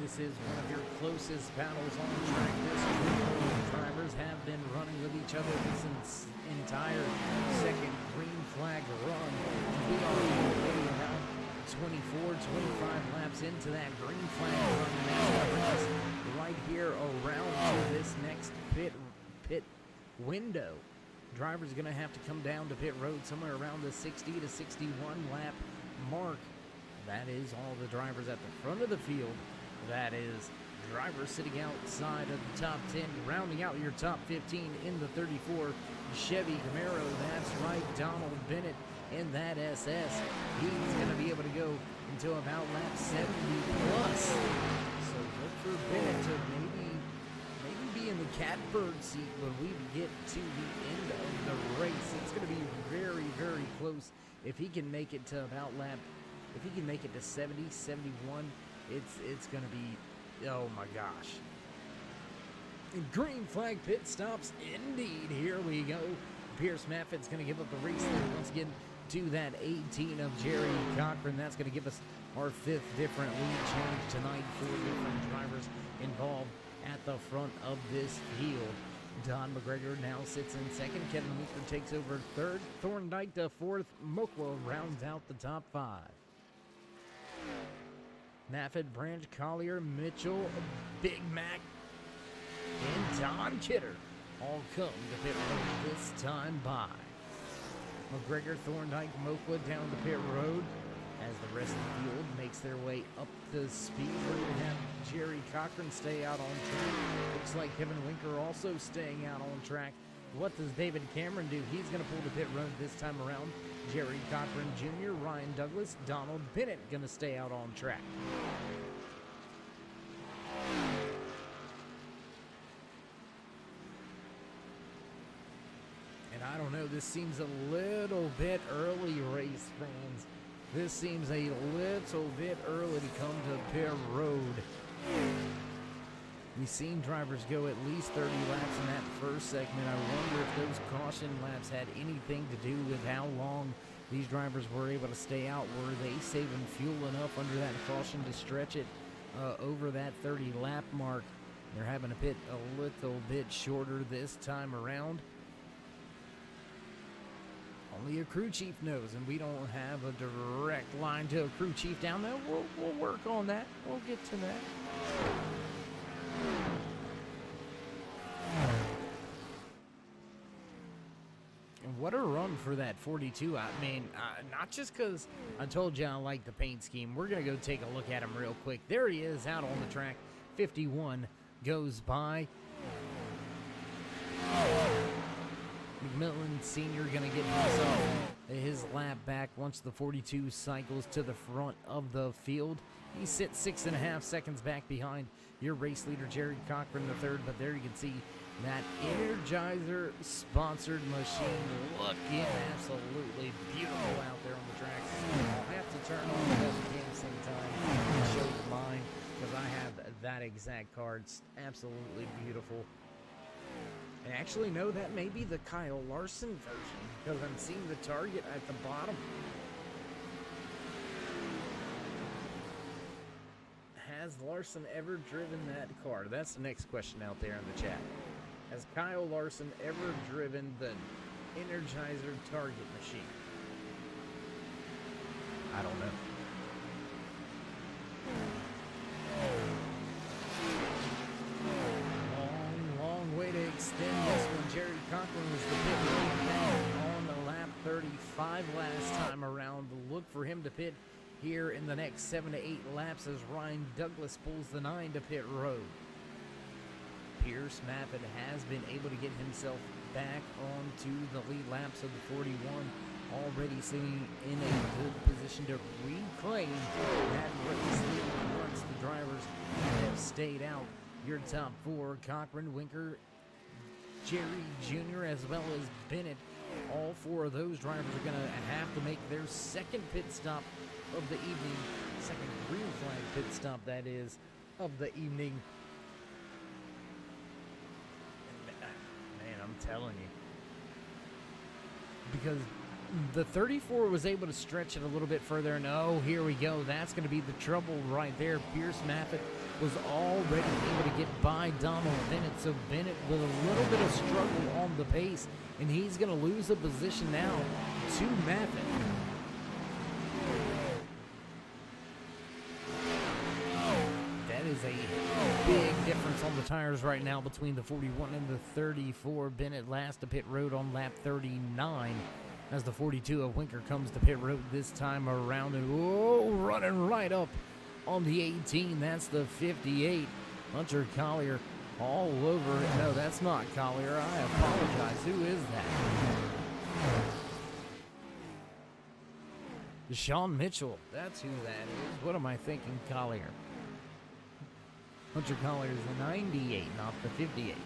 [SPEAKER 3] This is one of your closest battles on the track. Drivers have been running with each other this entire second green flag run. We are already about 24, 25 laps into that green flag run. And that's going to bring us right here around to this next pit window. Drivers are going to have to come down to pit road somewhere around the 60 to 61 lap mark. That is all the drivers at the front of the field. That is drivers sitting outside of the top 10, rounding out your top 15 in the 34 Chevy Camaro. That's right, Donald Bennett in that SS. He's going to be able to go until about lap 70 plus. So look for Bennett to maybe be in the catbird seat when we get to the end of the race. It's going to be very, very close. If he can make it to about if he can make it to 70, 71, it's going to be, oh my gosh. Green flag pit stops indeed. Here we go. Pierce Maffitt's going to give up the race there once again to that 18 of Jerry Cochran. That's going to give us our 5th different lead change tonight. 4 different drivers involved at the front of this field. Don McGregor now sits in second. Kevin Winker takes over third. Thorndike to fourth. Mokwa rounds out the top 5. Maffitt, Branch, Collier, Mitchell, Big Mac, and Don Kidder all come to pit road this time by. McGregor, Thorndike, Mokwa down the pit road as the rest of the field makes their way up the speed. We're going to have Jerry Cochran stay out on track. Looks like Kevin Winker also staying out on track. What does David Cameron do? He's going to pull the pit road this time around. Jerry Cochran Jr., Ryan Douglas, Donald Bennett going to stay out on track. And I don't know, this seems a little bit early, race fans. This seems a little bit early to come to pit road. We've seen drivers go at least 30 laps in that first segment. I wonder if those caution laps had anything to do with how long these drivers were able to stay out. Were they saving fuel enough under that caution to stretch it over that 30 lap mark? They're having to pit a little bit shorter this time around. Only a crew chief knows, and we don't have a direct line to a crew chief down there. We'll work on that. We'll get to that. And what a run for that 42. I mean, not just because I told you I like the paint scheme. We're going to go take a look at him real quick. There he is out on the track, 51 goes by. McMillan Sr. going to get himself his lap back once the 42 cycles to the front of the field. He sits 6.5 seconds back behind your race leader, Jerry Cochran III, but there you can see that Energizer-sponsored machine looking absolutely beautiful out there on the track. I'll have to turn on the webcam sometime and show you mine, because I have that exact car. It's absolutely beautiful. And actually, no, that may be the Kyle Larson version, because I'm seeing the target at the bottom. Has Larson ever driven that car? That's the next question out there in the chat. Has Kyle Larson ever driven the Energizer target machine? I don't know. Long way to extend this one. Jerry Cochran was the pit lead man on the lap 35 last time around. Look for him to pit here in the next 7 to 8 laps as Ryan Douglas pulls the 9 to pit road. Pierce Maffin has been able to get himself back onto the lead laps of the 41, already sitting in a good position to reclaim that race lead once the drivers have stayed out. Your top 4, Cochran, Winker, Jerry Jr., as well as Bennett. All 4 of those drivers are going to have to make their second pit stop of the evening, second green flag pit stop, that is, of the evening. Man, I'm telling you. Because the 34 was able to stretch it a little bit further, and oh, here we go. That's going to be the trouble right there. Pierce Maffin was already able to get by Donald Bennett, so Bennett with a little bit of struggle on the pace, and he's going to lose a position now to Maffin. That is a big difference on the tires right now between the 41 and the 34. Bennett last to pit road on lap 39 as the 42 of Winker comes to pit road this time around, and whoa, running right up on the 18. That's the 58. Hunter Collier all over it. No, that's not Collier. I apologize. Who is that? Sean Mitchell. That's who that is. What am I thinking, Collier? Hunter Collier is the 98, not the 58.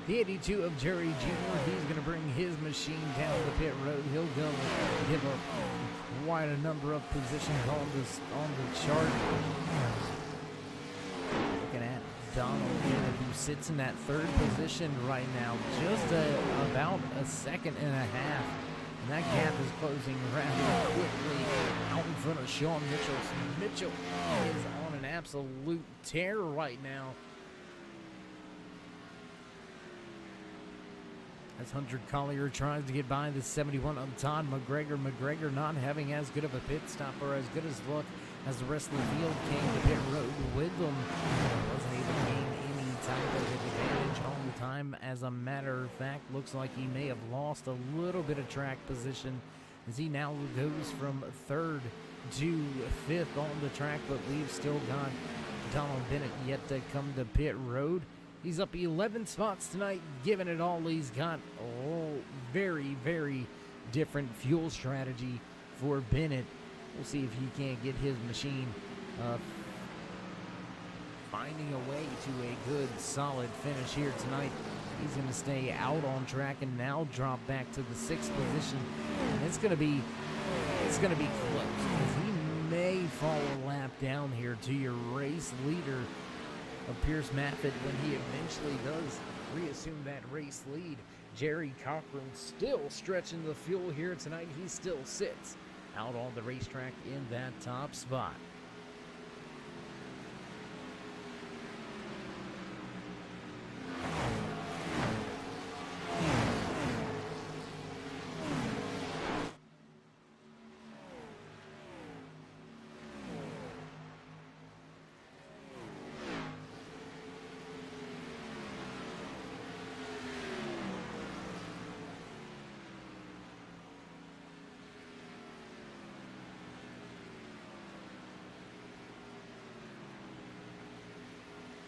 [SPEAKER 3] The 82 of Jerry Jr., he's going to bring his machine down the pit road. He'll go give up quite a number of positions on the chart. Looking at Donald Bennett, who sits in that third position right now, just about a second and a half. And that gap is closing rather quickly out in front of Sean Mitchell. So Mitchell is on an absolute tear right now. As Hunter Collier tries to get by the 71 of Todd McGregor. McGregor not having as good of a pit stop or as good as luck as the rest of the field came to pit road with them. Wasn't able to gain any type of advantage on the time. As a matter of fact, looks like he may have lost a little bit of track position as he now goes from third to fifth on the track, but we've still got Donald Bennett yet to come to pit road. He's up 11 spots tonight, giving it all he's got. Oh, very, very different fuel strategy for Bennett. We'll see if he can't get his machine finding a way to a good, solid finish here tonight. He's going to stay out on track and now drop back to the 6th position. And it's going to be close, because he may fall a lap down here to your race leader of Pierce Maffin when he eventually does reassume that race lead. Jerry Cochran still stretching the fuel here tonight. He still sits out on the racetrack in that top spot.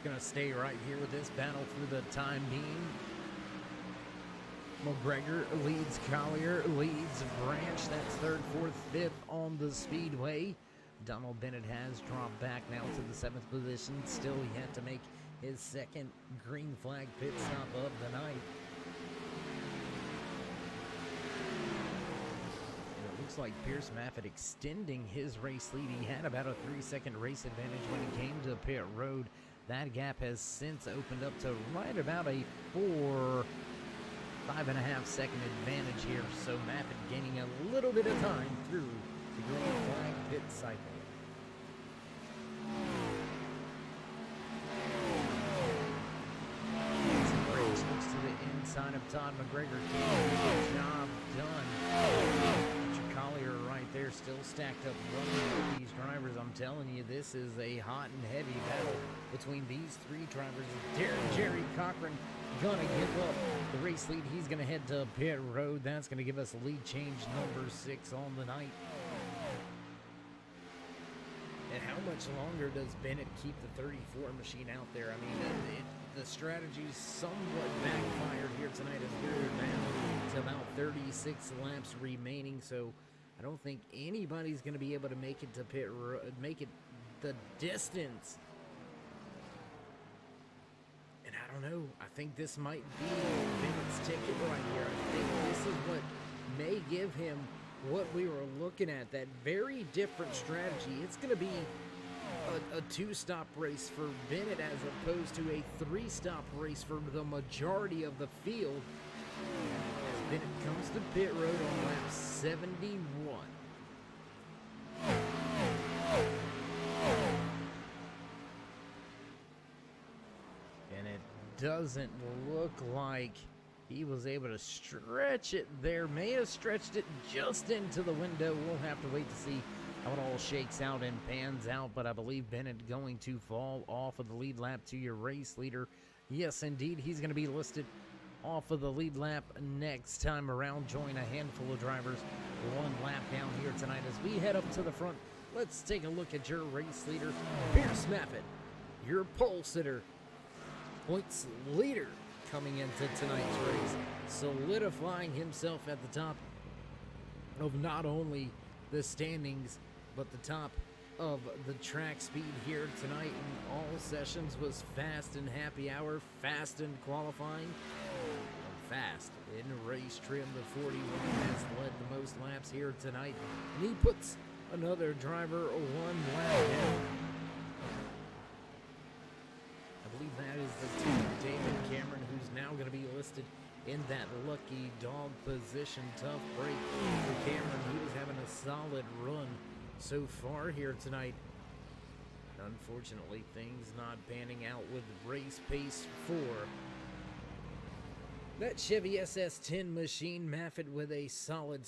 [SPEAKER 3] going to stay right here with this battle for the time being. McGregor leads Collier, leads Branch. That's third, fourth, fifth on the speedway. Donald Bennett has dropped back now to the seventh position. Still yet to make his second green flag pit stop of the night. And it looks like Pierce Maffitt extending his race lead. He had about a 3-second race advantage when he came to pit road. That gap has since opened up to right about a 5.5 second advantage here. So Maffitt gaining a little bit of time through the green flag pit cycle. Looks to the inside of Todd McGregor. Good job done. Richard Collier right there still stacked up running with these drivers. I'm telling you, this is a hot and heavy battle between these three drivers. Jerry Cochran gonna give up the race lead. He's gonna head to pit road. That's gonna give us lead change number 6 on the night. And how much longer does Bennett keep the 34 machine out there? I mean, the strategy's somewhat backfired here tonight as we're down to about 36 laps remaining. So I don't think anybody's going to be able to make it to pit road, make it the distance. And I don't know. I think this might be Bennett's ticket right here. I think this is what may give him what we were looking at, that very different strategy. It's going to be a 2-stop race for Bennett as opposed to a 3-stop race for the majority of the field as Bennett comes to pit road on lap 71. And it doesn't look like he was able to stretch it there. May have stretched it just into the window. We'll have to wait to see how it all shakes out and pans out. But I believe Bennett going to fall off of the lead lap to your race leader. Yes, indeed, he's going to be listed off of the lead lap next time around. Join a handful of drivers one lap down here tonight as we head up to the front. Let's take a look at your race leader, Pierce Maffitt, your pole sitter, points leader, coming into tonight's race, solidifying himself at the top of not only the standings, but the top of the track speed here tonight in all sessions. Was fast in happy hour, fast in qualifying, and fast in race trim. The 41 has led the most laps here tonight, and he puts another driver one lap down. I believe that is the team of David Cameron, who's now going to be listed in that lucky dog position. Tough break for Cameron. He was having a solid run so far here tonight. Unfortunately, things not panning out with race pace 4. That Chevy SS10 machine, Maffitt with a solid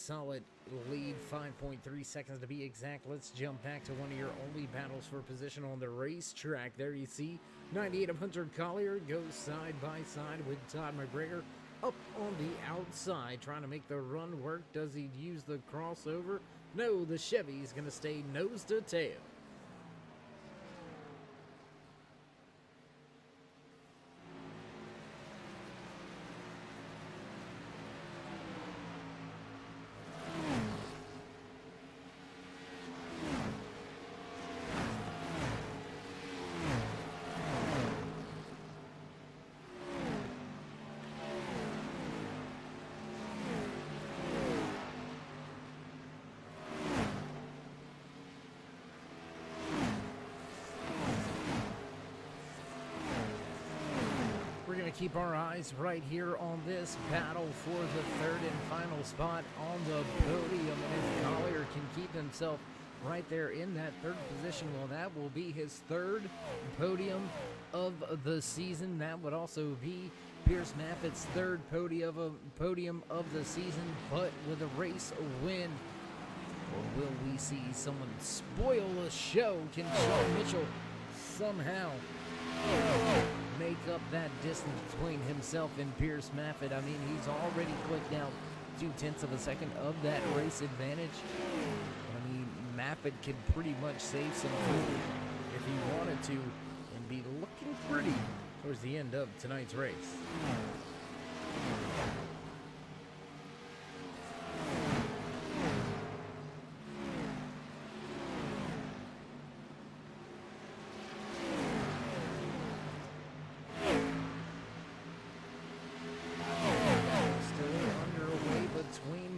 [SPEAKER 3] lead, 5.3 seconds to be exact. Let's jump back to one of your only battles for position on the racetrack. There you see 98 of Hunter Collier goes side by side with Todd McGregor up on the outside, trying to make the run work. Does he use the crossover? No, the Chevy's going to stay nose to tail. Keep our eyes right here on this battle for the third and final spot on the podium. And if Collier can keep himself right there in that third position, well, that will be his third podium of the season. That would also be Pierce Maffitt's third podium of the season, but with a race win. Or will we see someone spoil the show? Can Sean Mitchell somehow make up that distance between himself and Pierce Maffitt? I mean, he's already clicked out 0.2 of a second of that race advantage. I mean, Maffitt could pretty much save some food if he wanted to and be looking pretty towards the end of tonight's race.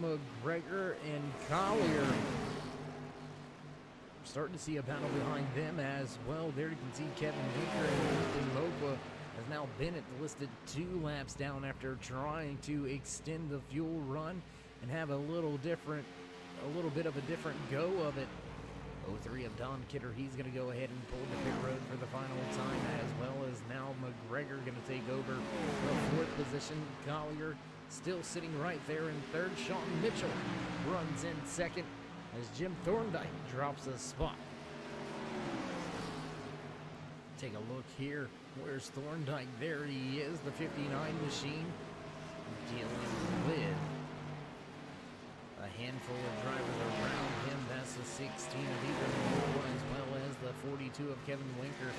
[SPEAKER 3] McGregor and Collier. We're starting to see a battle behind them as well. There you can see Kevin Winker and Ethan Mopa has now Bennett listed 2 laps down after trying to extend the fuel run and have a little bit of a different go of it. 03 of Don Kidder, he's going to go ahead and pull the pit road for the final time, as well as now McGregor going to take over the 4th position. Collier still sitting right there in 3rd. Sean Mitchell runs in 2nd as Jim Thorndike drops a spot. Take a look here. Where's Thorndike? There he is, the 59 machine, dealing with a handful of drivers around him. That's the 16 of Ethan Moore, as well as the 42 of Kevin Winker.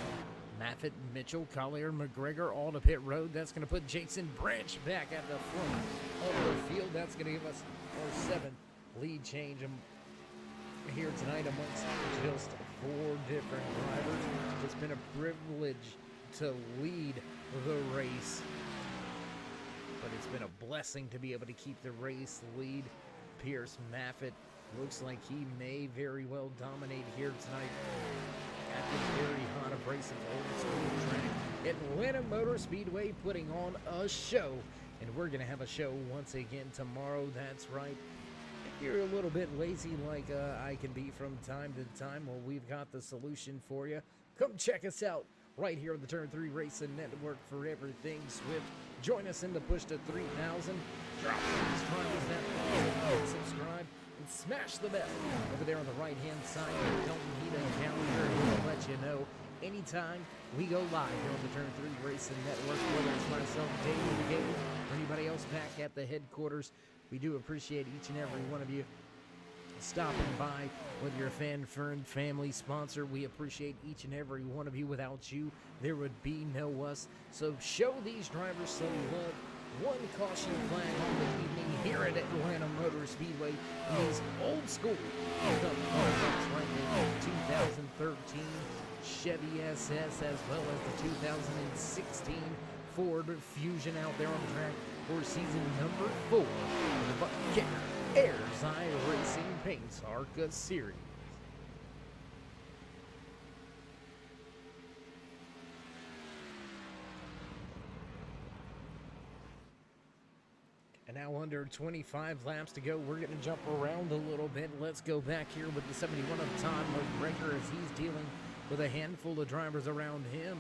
[SPEAKER 3] Maffitt, Mitchell, Collier, McGregor, all to pit road. That's going to put Jason Branch back at the front of the field. That's going to give us our 7th lead change here tonight amongst just 4 different drivers. It's been a privilege to lead the race, but it's been a blessing to be able to keep the race lead. Pierce Maffitt looks like he may very well dominate here tonight at the very hot, abrasive old school track. Atlanta Motor Speedway putting on a show, and we're going to have a show once again tomorrow. That's right. If you're a little bit lazy like I can be from time to time, well, we've got the solution for you. Come check us out right here on the Turn 3 Racing Network for everything Swift. Join us in the push to 3,000. Drop these trials that subscribe and smash the bell over there on the right-hand side. You don't need a calendar. We'll let you know anytime we go live here on the Turn 3 Racing Network, whether it's myself, David the Game, or anybody else back at the headquarters. We do appreciate each and every one of you stopping by. Whether you're a fan, friend, family, sponsor, we appreciate each and every one of you. Without you, there would be no us. So show these drivers some love. One caution flag on the evening here at Atlanta Motor Speedway in these old school like the 2013 Chevy SS, as well as the 2016 Ford Fusion out there on the track for season number 4 of the BUTTKICKER Ayers iRacing Paints ARCA Series. And now under 25 laps to go, we're going to jump around a little bit. Let's go back here with the 71 of Todd McGregor as he's dealing with a handful of drivers around him.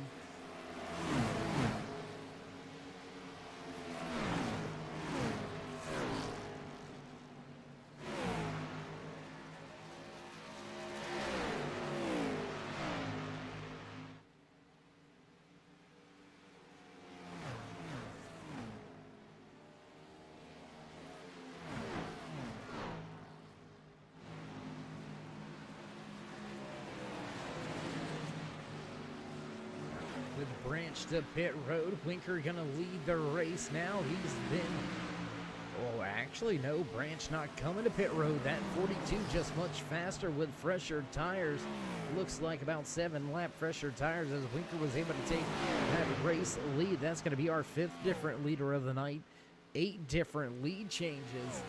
[SPEAKER 3] With Branch to pit road, Winker gonna lead the race now. He's been, oh, actually no, Branch not coming to pit road. That 42 just much faster with fresher tires. Looks like about 7 lap fresher tires as Winker was able to take that race lead. That's gonna be our 5th different leader of the night. 8 different lead changes.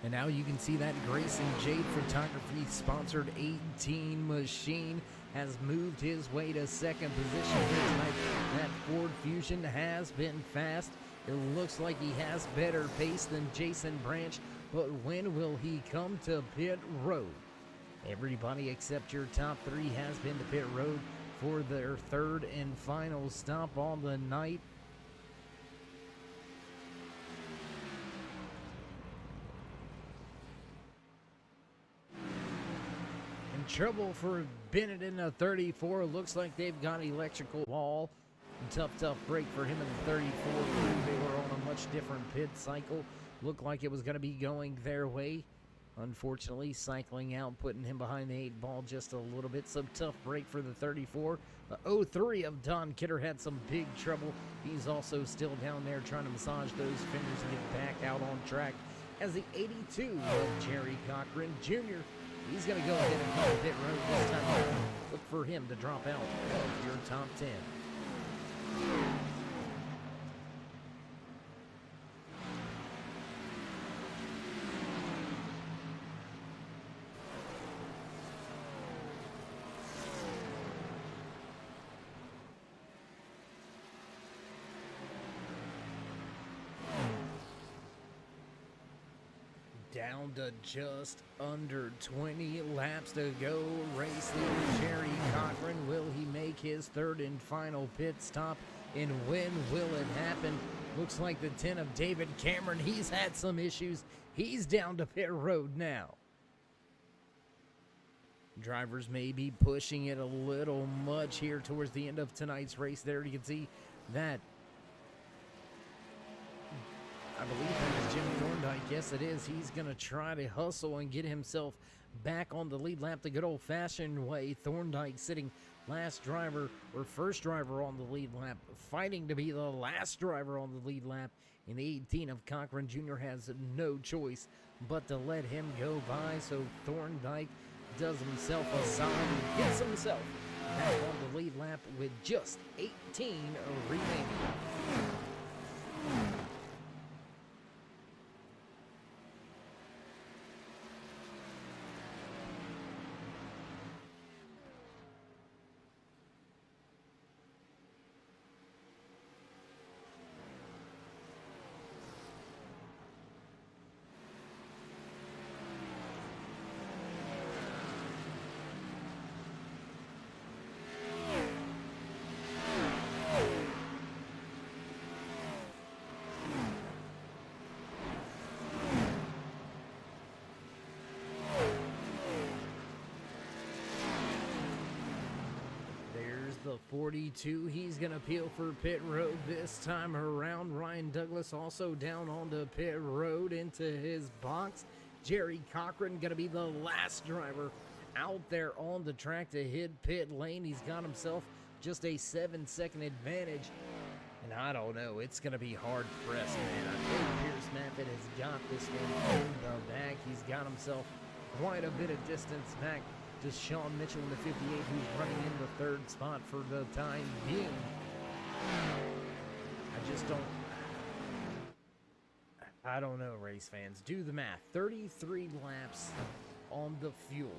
[SPEAKER 3] And now you can see that Grayson Jade Photography sponsored 18 machine has moved his way to 2nd position here tonight. That Ford Fusion has been fast. It looks like he has better pace than Jason Branch, but when will he come to pit road? Everybody except your top 3 has been to pit road for their 3rd and final stop on the night. Trouble for Bennett in the 34. Looks like they've got electrical wall. Tough break for him in the 34. They were on a much different pit cycle. Looked like it was going to be going their way. Unfortunately, cycling out, putting him behind the 8 ball just a little bit. Some tough break for the 34. The 03 of Don Kidder had some big trouble. He's also still down there trying to massage those fingers and get back out on track. As the 82 of Jerry Cochran Jr., he's going to go ahead and hit the pit road this time around. Look for him to drop out of your top 10. Down to just under 20 laps to go. Race leader Jerry Cochran. Will he make his third and final pit stop? And when will it happen? Looks like the 10 of David Cameron. He's had some issues. He's down to pit road now. Drivers may be pushing it a little much here towards the end of tonight's race. There you can see that. I believe that is Jim Thorndike. Yes, it is. He's going to try to hustle and get himself back on the lead lap the good old-fashioned way. Thorndike sitting last driver or first driver on the lead lap, fighting to be the last driver on the lead lap. And the 18 of Cochran Jr. has no choice but to let him go by. So Thorndike does himself a solid and gets himself back on the lead lap with just 18 remaining. The 42, he's going to peel for pit road this time around. Ryan Douglas also down onto pit road into his box. Jerry Cochran going to be the last driver out there on the track to hit pit lane. He's got himself just a 7-second advantage. And I don't know, it's going to be hard pressed, man. I think Pierce Maffitt has got this one in the bag. He's got himself quite a bit of distance back to Sean Mitchell in the 58, who's running in the third spot for the time being. I don't know, race fans. Do the math. 33 laps on the fuel.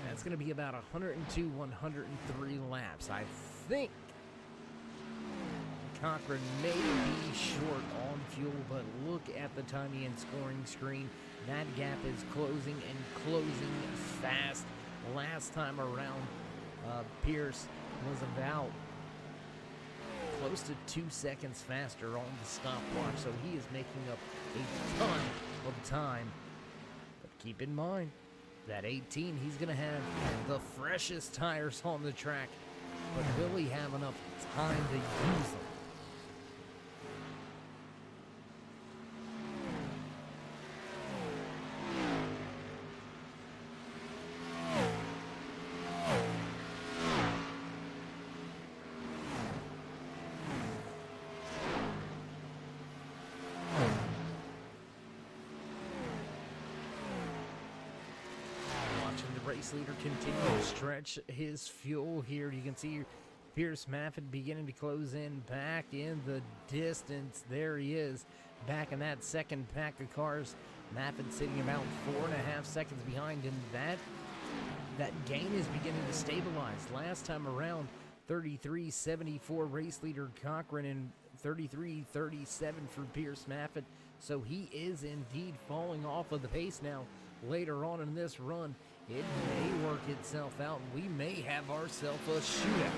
[SPEAKER 3] That's going to be about 102, 103 laps. I think Cochran may be short on fuel, but look at the timing and scoring screen. That gap is closing and closing fast. Last time around, Pierce was about close to 2 seconds faster on the stopwatch, so he is making up a ton of time. But keep in mind, that 18, he's going to have the freshest tires on the track, but will he have enough time to use them? Race leader continue to stretch his fuel here. You can see Pierce Maffitt beginning to close in back in the distance. There he is, back in that second pack of cars. Maffitt sitting about 4.5 seconds behind, and that gain is beginning to stabilize. Last time around, 33.74 race leader Cochran and 33.37 for Pierce Maffitt. So he is indeed falling off of the pace now. Later on in this run, it may work itself out. We may have ourselves a shootout.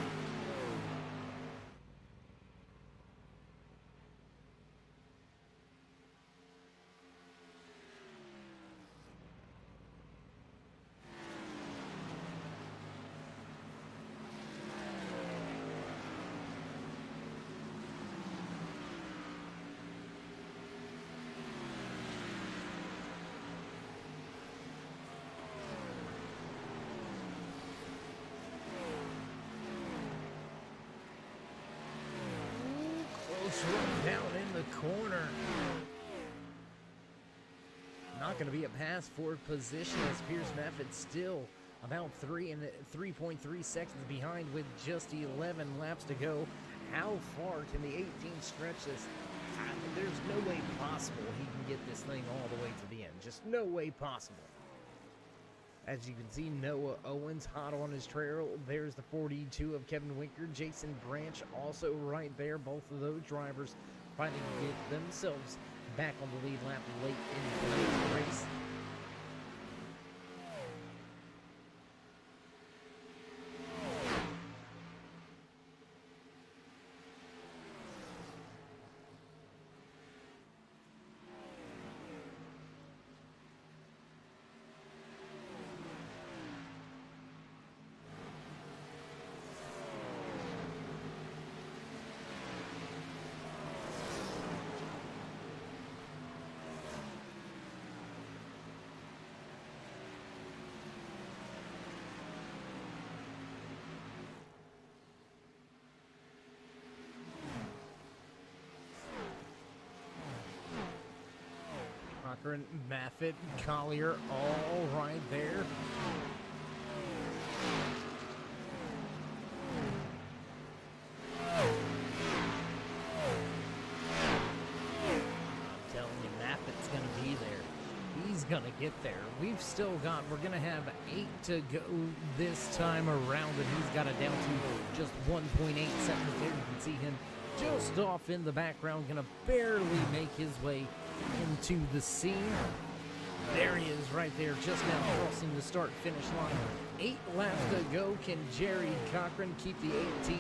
[SPEAKER 3] not going to be a pass for position as Pierce Maffitt still about 3.3 seconds behind with just 11 laps to go. How far can the 18 stretch this? There's no way possible he can get this thing all the way to the end. Just no way possible. As you can see, Noah Owens hot on his trail. There's the 42 of Kevin Winker. Jason Branch also right there. Both of those drivers fighting to get themselves back on the lead lap late in the race. Cochran, Maffitt, Collier, all right there. I'm telling you, Maffitt's going to be there. He's going to get there. We're going to have 8 to go this time around, and he's got it down to just 1.8 seconds there. You can see him just off in the background, going to barely make his way into the scene. There he is right there, just now crossing the start-finish line. 8 laps to go. Can Jerry Cochran keep the 18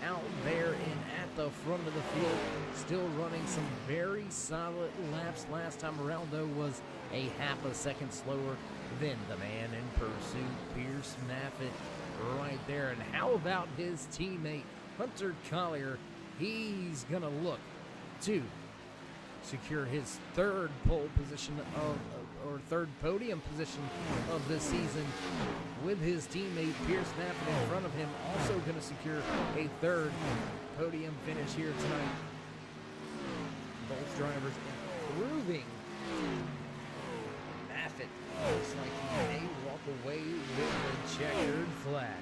[SPEAKER 3] out there and at the front of the field? Still running some very solid laps. Last time around, though, was a half a second slower than the man in pursuit, Pierce Maffitt, right there. And how about his teammate, Hunter Collier? He's going to look to secure his third pole position or third podium position of this season with his teammate Pierce Maffitt in front of him, also going to secure a third podium finish here tonight. Both drivers improving. Maffitt looks like he may walk away with the checkered flag.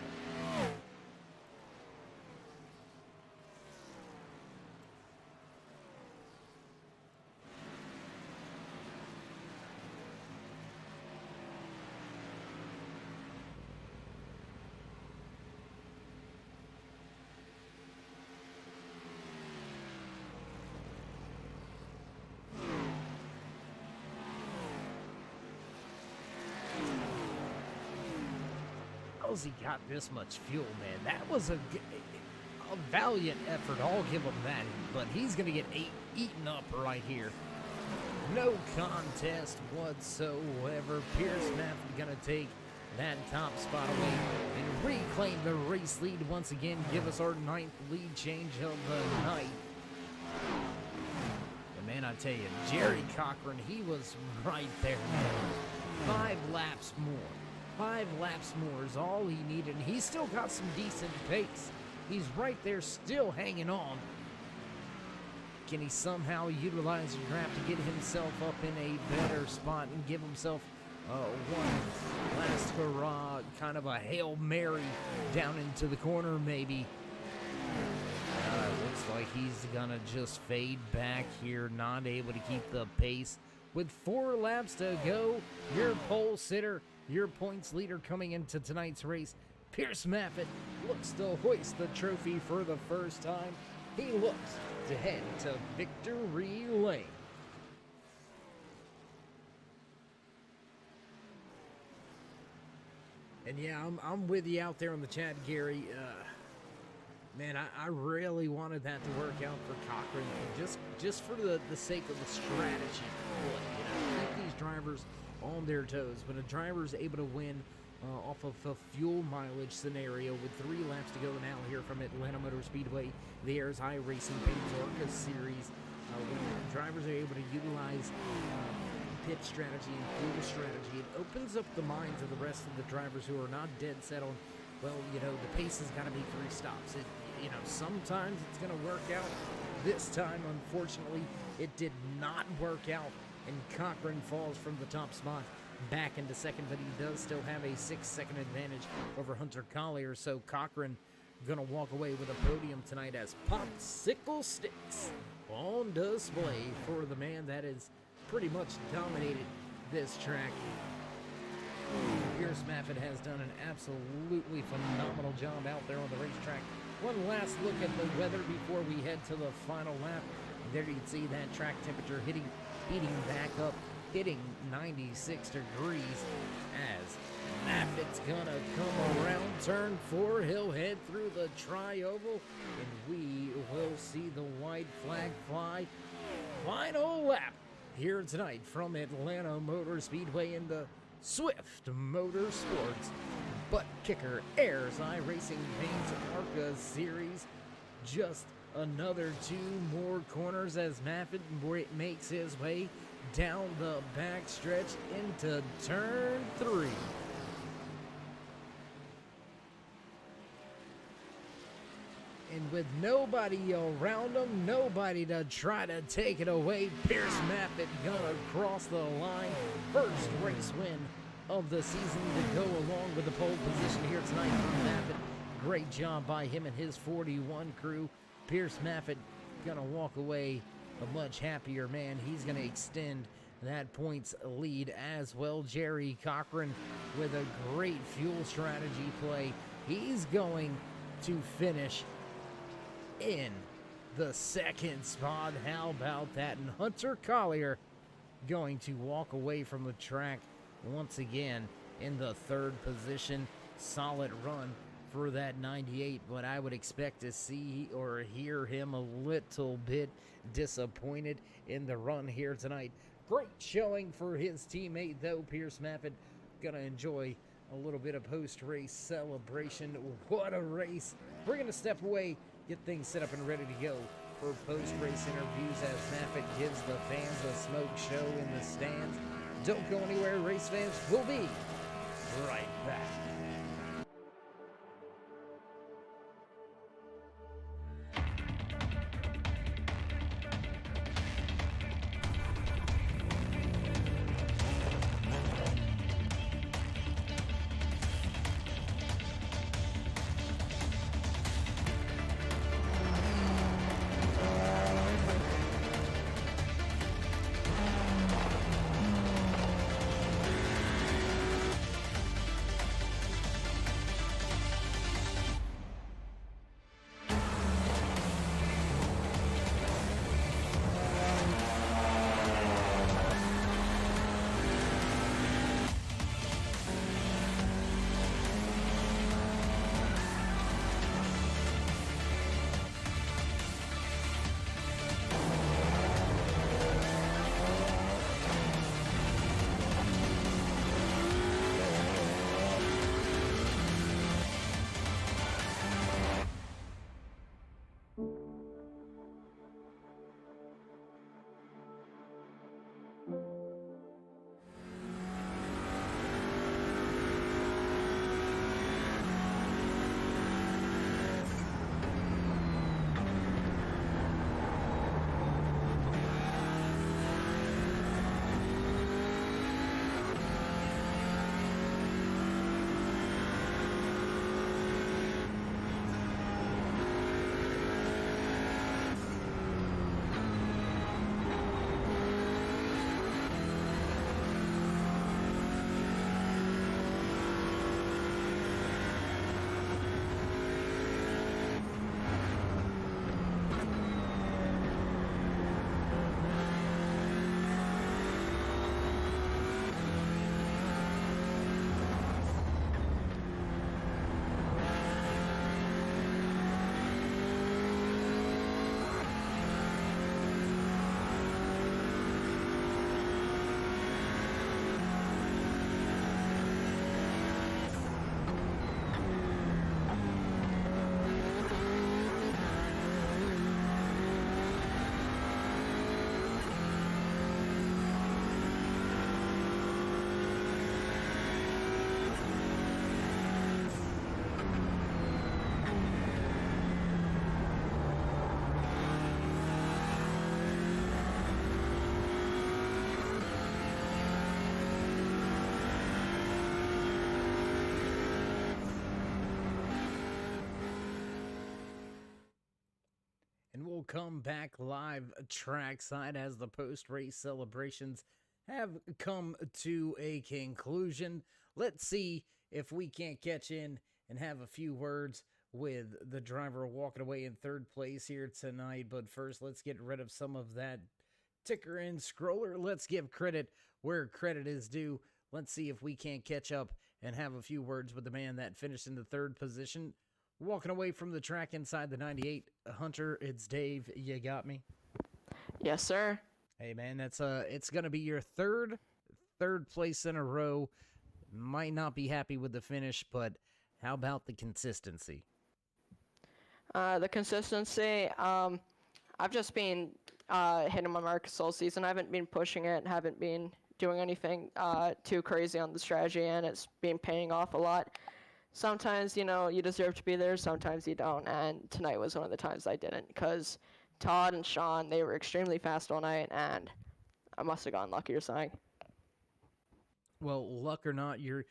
[SPEAKER 3] How's he got this much fuel, man? That was a valiant effort. I'll give him that. But he's going to get eaten up right here. No contest whatsoever. Pierce Maffitt going to take that top spot away and reclaim the race lead once again. Give us our 9th lead change of the night. And man, I tell you, Jerry Cochran, he was right there, man. 5 laps more. 5 laps more is all he needed, and he's still got some decent pace. He's right there still hanging on. Can he somehow utilize the draft to get himself up in a better spot and give himself one last hurrah, kind of a Hail Mary down into the corner maybe? Looks like he's gonna just fade back here, not able to keep the pace. With 4 laps to go, your pole sitter, your points leader coming into tonight's race, Pierce Maffitt, looks to hoist the trophy for the first time. He looks to head to victory lane. And yeah, I'm with you out there in the chat, Gary. Man, I really wanted that to work out for Cochran, just for the sake of the strategy. Keep these drivers on their toes. When a driver is able to win off of a fuel mileage scenario with 3 laps to go now here from Atlanta Motor Speedway, the Ayers iRacing ARCA series, when drivers are able to utilize pit strategy and fuel strategy, it opens up the minds of the rest of the drivers who are not dead set on, well, the pace has got to be 3 stops. Sometimes it's going to work out. This time, unfortunately, it did not work out and Cochran falls from the top spot back into second, but he does still have a 6-second advantage over Hunter Collier, so Cochran gonna walk away with a podium tonight as popsicle sticks on display for the man that has pretty much dominated this track. Pierce Maffett has done an absolutely phenomenal job out there on the racetrack. One last look at the weather before we head to the final lap. There you can see that track temperature heating back up, hitting 96 degrees as Maffett's gonna come around turn 4. He'll head through the tri-oval, and we will see the white flag fly. Final lap here tonight from Atlanta Motor Speedway in the Swift MotorSports Butt Kicker Ayers iRacing Paints ARCA Series. Just another 2 more corners as Maffett makes his way down the backstretch into turn 3. And with nobody around him, nobody to try to take it away, Pierce Maffett gonna cross the line. First race win of the season to go along with the pole position here tonight from Maffett. Great job by him and his 41 crew. Pierce Maffett gonna walk away a much happier man. He's gonna extend that points lead as well. Jerry Cochran with a great fuel strategy play. He's going to finish in the second spot. How about that? And Hunter Collier going to walk away from the track once again in the 3rd position. Solid run for that 98, but I would expect to see or hear him a little bit disappointed in the run here tonight. Great showing for his teammate though. Pierce Maffett gonna enjoy a little bit of post-race celebration. What a race. We're gonna step away, get things set up and ready to go for post-race interviews as Maffett gives the fans a smoke show in the stands. Don't go anywhere, race fans. We'll be right back. come back live trackside as the post-race celebrations have come to a conclusion. Let's see if we can't catch in and have a few words with the driver walking away in third place here tonight. But first, let's get rid of some of that ticker and scroller. Let's give credit where credit is due. Let's see if we can't catch up and have a few words with the man that finished in the third position. Walking away from the track inside the 98, Hunter, it's Dave. You got me?
[SPEAKER 5] Yes, sir.
[SPEAKER 3] Hey, man, it's going to be your third place in a row. Might not be happy with the finish, but how about the consistency?
[SPEAKER 5] The consistency, I've just been hitting my marks all season. I haven't been pushing it, haven't been doing anything too crazy on the strategy, and it's been paying off a lot. Sometimes, you deserve to be there, sometimes you don't, and tonight was one of the times I didn't, because Todd and Sean, they were extremely fast all night, and I must have gotten lucky or something.
[SPEAKER 3] Well, luck or not, you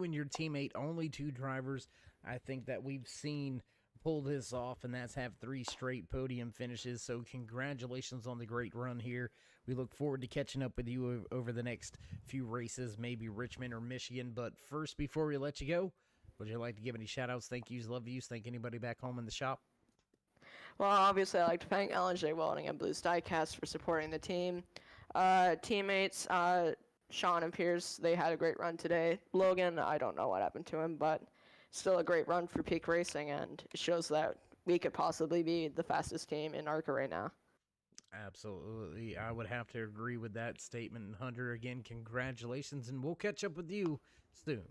[SPEAKER 3] and your teammate, only two drivers I think that we've seen pull this off, and that's have 3 straight podium finishes. So congratulations on the great run here. We look forward to catching up with you over the next few races, maybe Richmond or Michigan. But first, before we let you go, would you like to give any shout-outs, thank yous, love yous, thank anybody back home in the shop?
[SPEAKER 5] Well, obviously, I'd like to thank L&J Welding and Blues Diecast for supporting the team. Teammates, Sean and Pierce, they had a great run today. Logan, I don't know what happened to him, but still a great run for Peak Racing, and it shows that we could possibly be the fastest team in ARCA right now.
[SPEAKER 3] Absolutely. I would have to agree with that statement. Hunter, again, congratulations, and we'll catch up with you soon.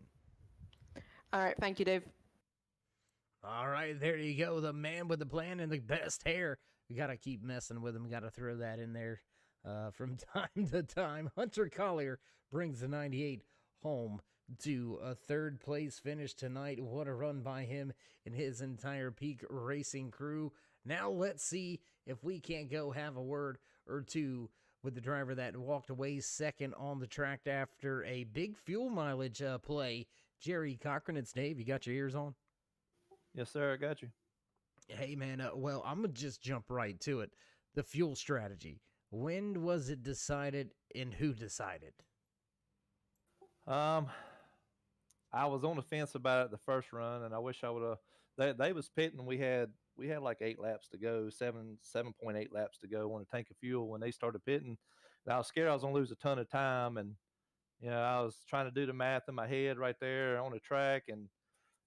[SPEAKER 5] All right, thank you, Dave.
[SPEAKER 3] All right, there you go. The man with the plan and the best hair. We got to keep messing with him. Got to throw that in there from time to time. Hunter Collier brings the 98 home to a third place finish tonight. What a run by him and his entire Peak Racing crew. Now let's see if we can't go have a word or two with the driver that walked away second on the track after a big fuel mileage play. Jerry Cochran, it's Dave. You got your ears on?
[SPEAKER 6] Yes, sir. I got you.
[SPEAKER 3] Hey, man, well, I'm going to just jump right to it. The fuel strategy. When was it decided and who decided?
[SPEAKER 6] I was on the fence about it the first run, and I wish I would have. They was pitting. We had like 8 laps to go, 7.8 laps to go on a tank of fuel when they started pitting. And I was scared I was gonna lose a ton of time, and I was trying to do the math in my head right there on the track, and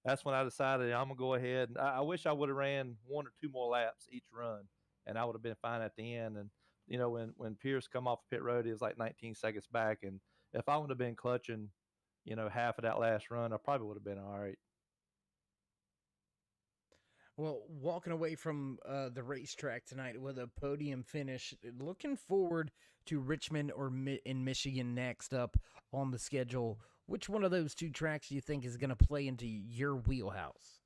[SPEAKER 6] that's when I decided I'm gonna go ahead. And I wish I would have ran 1 or 2 more laps each run, and I would have been fine at the end. And when Pierce come off the pit road, he was like 19 seconds back, and if I would have been clutching, half of that last run, I probably would have been all right.
[SPEAKER 3] Well, walking away from the racetrack tonight with a podium finish, looking forward to Richmond or in Michigan next up on the schedule. Which one of those 2 tracks do you think is going to play into your wheelhouse?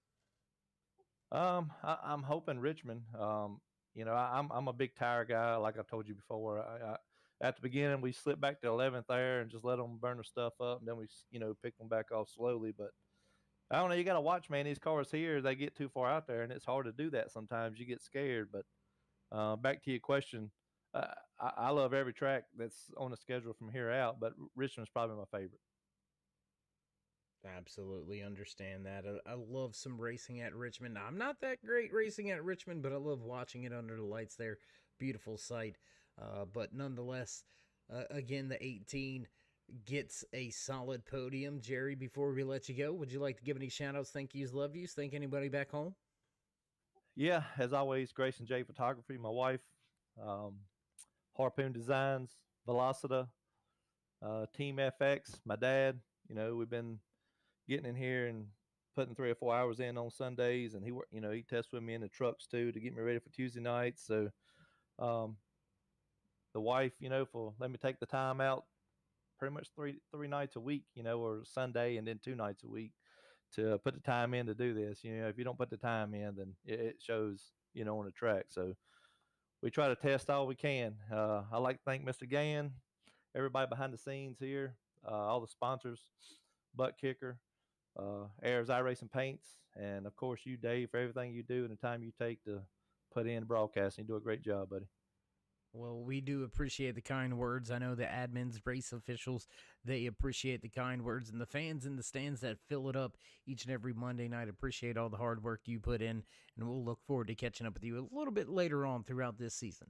[SPEAKER 6] I'm hoping Richmond. I'm a big tire guy, like I told you before. I at the beginning we slipped back to 11th there and just let them burn their stuff up, and then we pick them back off slowly. But I don't know. You got to watch, man. These cars here, they get too far out there, and it's hard to do that sometimes. You get scared. But back to your question, I love every track that's on the schedule from here out, but Richmond's probably my favorite.
[SPEAKER 3] Absolutely understand that. I love some racing at Richmond. I'm not that great racing at Richmond, but I love watching it under the lights there. Beautiful sight. But nonetheless, again, the 18 gets a solid podium. Jerry, before we let you go, would you like to give any shout-outs, thank yous, love yous, thank anybody back home?
[SPEAKER 6] Yeah, as always, Grayson J Photography, my wife, Harpoon Designs, Velocita, Team FX, my dad. We've been getting in here and putting 3 or 4 hours in on Sundays, and he tests with me in the trucks too to get me ready for Tuesday nights. So the wife, for let me take the time out pretty much three nights a week, or Sunday and then 2 nights a week to put the time in to do this. If you don't put the time in, then it shows, on the track. So we try to test all we can. I like to thank Mr. Gann, everybody behind the scenes here, all the sponsors, BUTTKICKER, Ayers iRacing Paints, and of course you, Dave, for everything you do and the time you take to put in broadcasting. You do a great job, buddy.
[SPEAKER 3] Well, we do appreciate the kind words. I know the admins, race officials, they appreciate the kind words, and the fans in the stands that fill it up each and every Monday night appreciate all the hard work you put in, and we'll look forward to catching up with you a little bit later on throughout this season.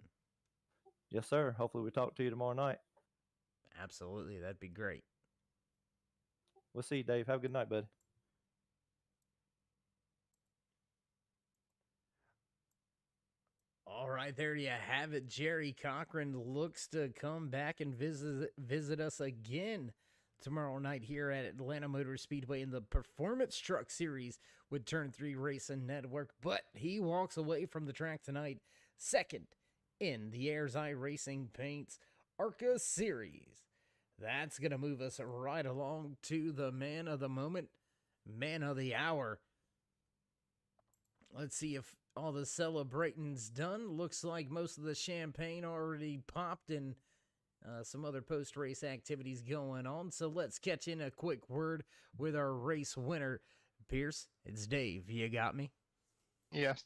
[SPEAKER 6] Yes, sir. Hopefully we talk to you tomorrow night.
[SPEAKER 3] Absolutely, that'd be great.
[SPEAKER 6] We'll see you, Dave. Have a good night, buddy.
[SPEAKER 3] All right, there you have it. Jerry Cochran looks to come back and visit us again tomorrow night here at Atlanta Motor Speedway in the Performance Truck Series with Turn 3 Racing Network. But he walks away from the track tonight second in the Ayers iRacing Paints ARCA Series. That's going to move us right along to the man of the moment, man of the hour. Let's see if all the celebrating's done. Looks like most of the champagne already popped and some other post-race activities going on. So let's catch in a quick word with our race winner. Pierce, it's Dave. You got me?
[SPEAKER 7] Yes.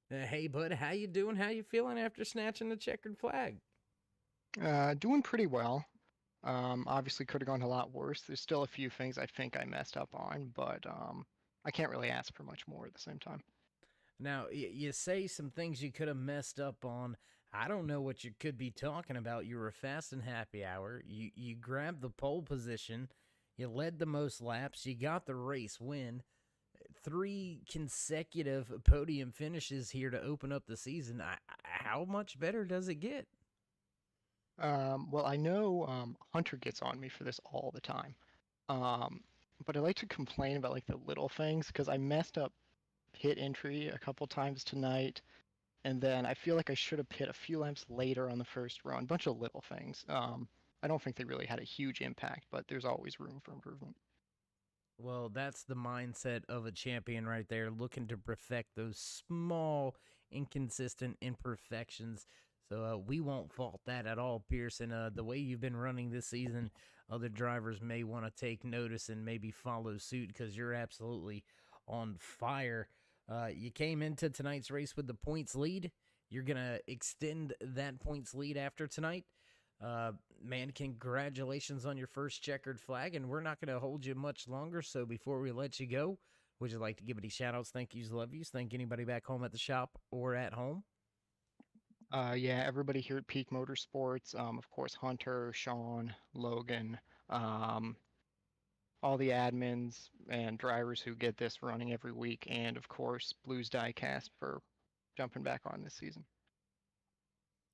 [SPEAKER 3] Hey, bud, how you doing? How you feeling after snatching the checkered flag?
[SPEAKER 7] Doing pretty well. Obviously could have gone a lot worse. There's still a few things I think I messed up on, but I can't really ask for much more at the same time.
[SPEAKER 3] Now, you say some things you could have messed up on. I don't know what you could be talking about. You were fast and happy hour. You grabbed the pole position. You led the most laps. You got the race win. 3 consecutive podium finishes here to open up the season. How much better does it get?
[SPEAKER 7] Well, I know Hunter gets on me for this all the time. But I like to complain about like the little things because I messed up pit entry a couple times tonight, and then I feel like I should have pit a few laps later on the first run. Bunch of little things. I don't think they really had a huge impact, but there's always room for improvement.
[SPEAKER 3] Well, that's the mindset of a champion right there, looking to perfect those small, inconsistent imperfections. So we won't fault that at all, Pearson. The way you've been running this season, other drivers may want to take notice and maybe follow suit because you're absolutely on fire. You came into tonight's race with the points lead. You're going to extend that points lead after tonight. Man, congratulations on your first checkered flag, and we're not going to hold you much longer. So before we let you go, would you like to give any shout-outs, thank yous, love yous, thank anybody back home at the shop or at home?
[SPEAKER 7] Yeah, everybody here at Peak Motorsports, of course, Hunter, Sean, Logan, all the admins and drivers who get this running every week, and of course, Blues Diecast for jumping back on this season.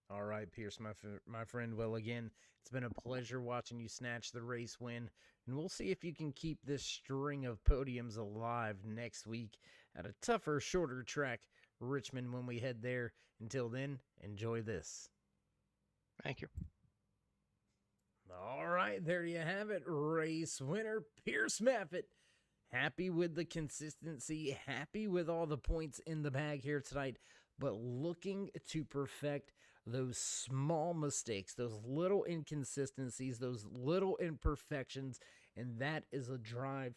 [SPEAKER 3] All right, Pierce, my friend. Well, again, it's been a pleasure watching you snatch the race win, and we'll see if you can keep this string of podiums alive next week at a tougher, shorter track, Richmond, when we head there. Until then, enjoy this.
[SPEAKER 7] Thank you.
[SPEAKER 3] All right, there you have it. Race winner, Pierce Maffitt. Happy with the consistency, happy with all the points in the bag here tonight, but looking to perfect those small mistakes, those little inconsistencies, those little imperfections, and that is a drive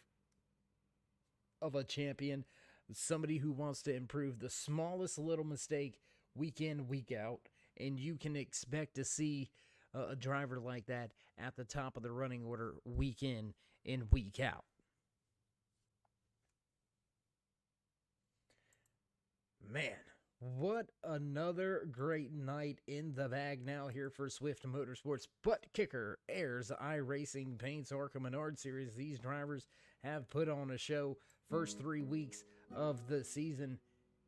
[SPEAKER 3] of a champion, somebody who wants to improve the smallest little mistake week in, week out, and you can expect to see a driver like that at the top of the running order week in and week out. Man, what another great night in the bag now here for Swift Motorsports. Butt Kicker, Ayers, iRacing, Paints, ARCA Menard Series. These drivers have put on a show first 3 weeks of the season,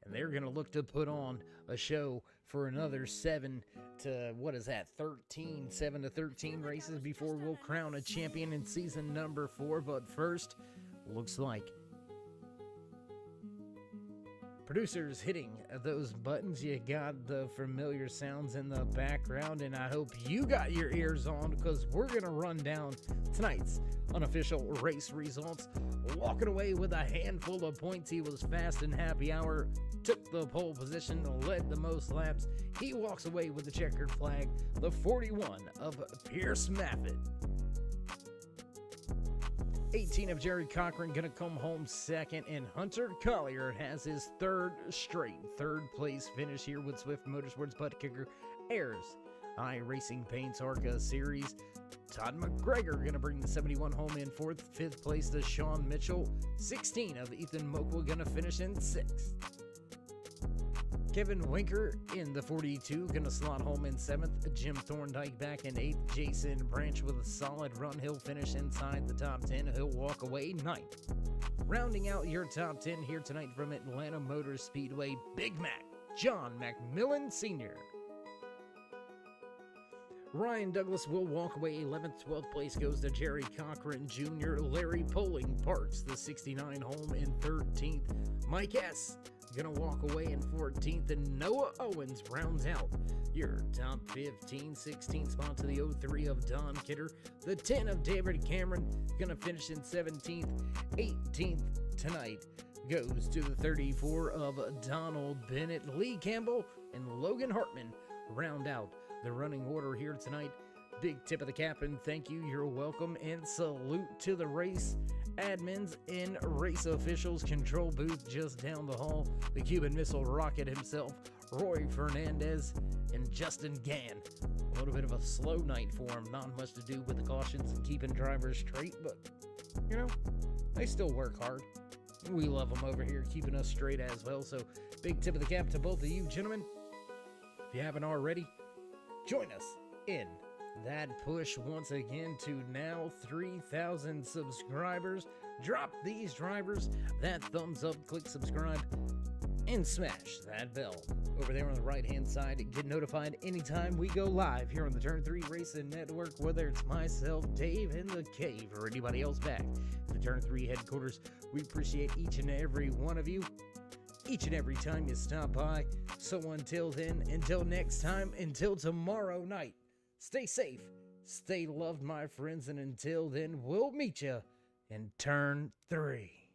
[SPEAKER 3] and they're going to look to put on a show for another 7 to 13 races before we'll crown a champion in season number 4. But first, looks like producers hitting those buttons. You got the familiar sounds in the background, and I hope you got your ears on because we're going to run down tonight's unofficial race results. Walking away with a handful of points, he was fast and happy hour, took the pole position, led the most laps. He walks away with the checkered flag, the 41 of Pierce Maffitt. 18 of Jerry Cochran gonna come home second, and Hunter Collier has his third place finish here with Swift Motorsports Butt Kicker Ayers iRacing Paints ARCA Series. Todd McGregor gonna bring the 71 home in fourth. Fifth place to Sean Mitchell. 16 of Ethan Mokwa gonna finish in sixth. Kevin Winker in the 42 gonna slot home in seventh. Jim Thorndike back in eighth. Jason Branch with a solid run. He'll finish inside the top 10. He'll walk away ninth. Rounding out your top 10 here tonight from Atlanta Motor Speedway, Big Mac, John McMillan Sr. Ryan Douglas will walk away 11th. 12th place goes to Jerry Cochran Jr. Larry Poling parks the 69 home in 13th. Mike S. gonna walk away in 14th, and Noah Owens rounds out your top 15. 16th spot to the 03 of Don Kidder. The 10 of David Cameron gonna finish in 17th. 18th tonight goes to the 34 of Donald Bennett. Lee Campbell and Logan Hartman round out the running order here tonight. Big tip of the cap and thank you, you're welcome, and salute to the race admins and race officials. Control booth just down the hall, the Cuban Missile Rocket himself, Roy Fernandez and Justin Gann. A little bit of a slow night for him, not much to do with the cautions and keeping drivers straight, but you know, they still work hard. We love them over here, keeping us straight as well. So big tip of the cap to both of you gentlemen. If you haven't already, join us in that push once again to now 3,000 subscribers. Drop these drivers that thumbs up, click subscribe, and smash that bell over there on the right hand side. Get notified anytime we go live here on the Turn 3 Racing Network, whether it's myself, Dave in the cave, or anybody else back at the Turn 3 headquarters. We appreciate each and every one of you, each and every time you stop by. So until then, until next time, until tomorrow night, stay safe, stay loved, my friends, and until then, we'll meet you in Turn 3.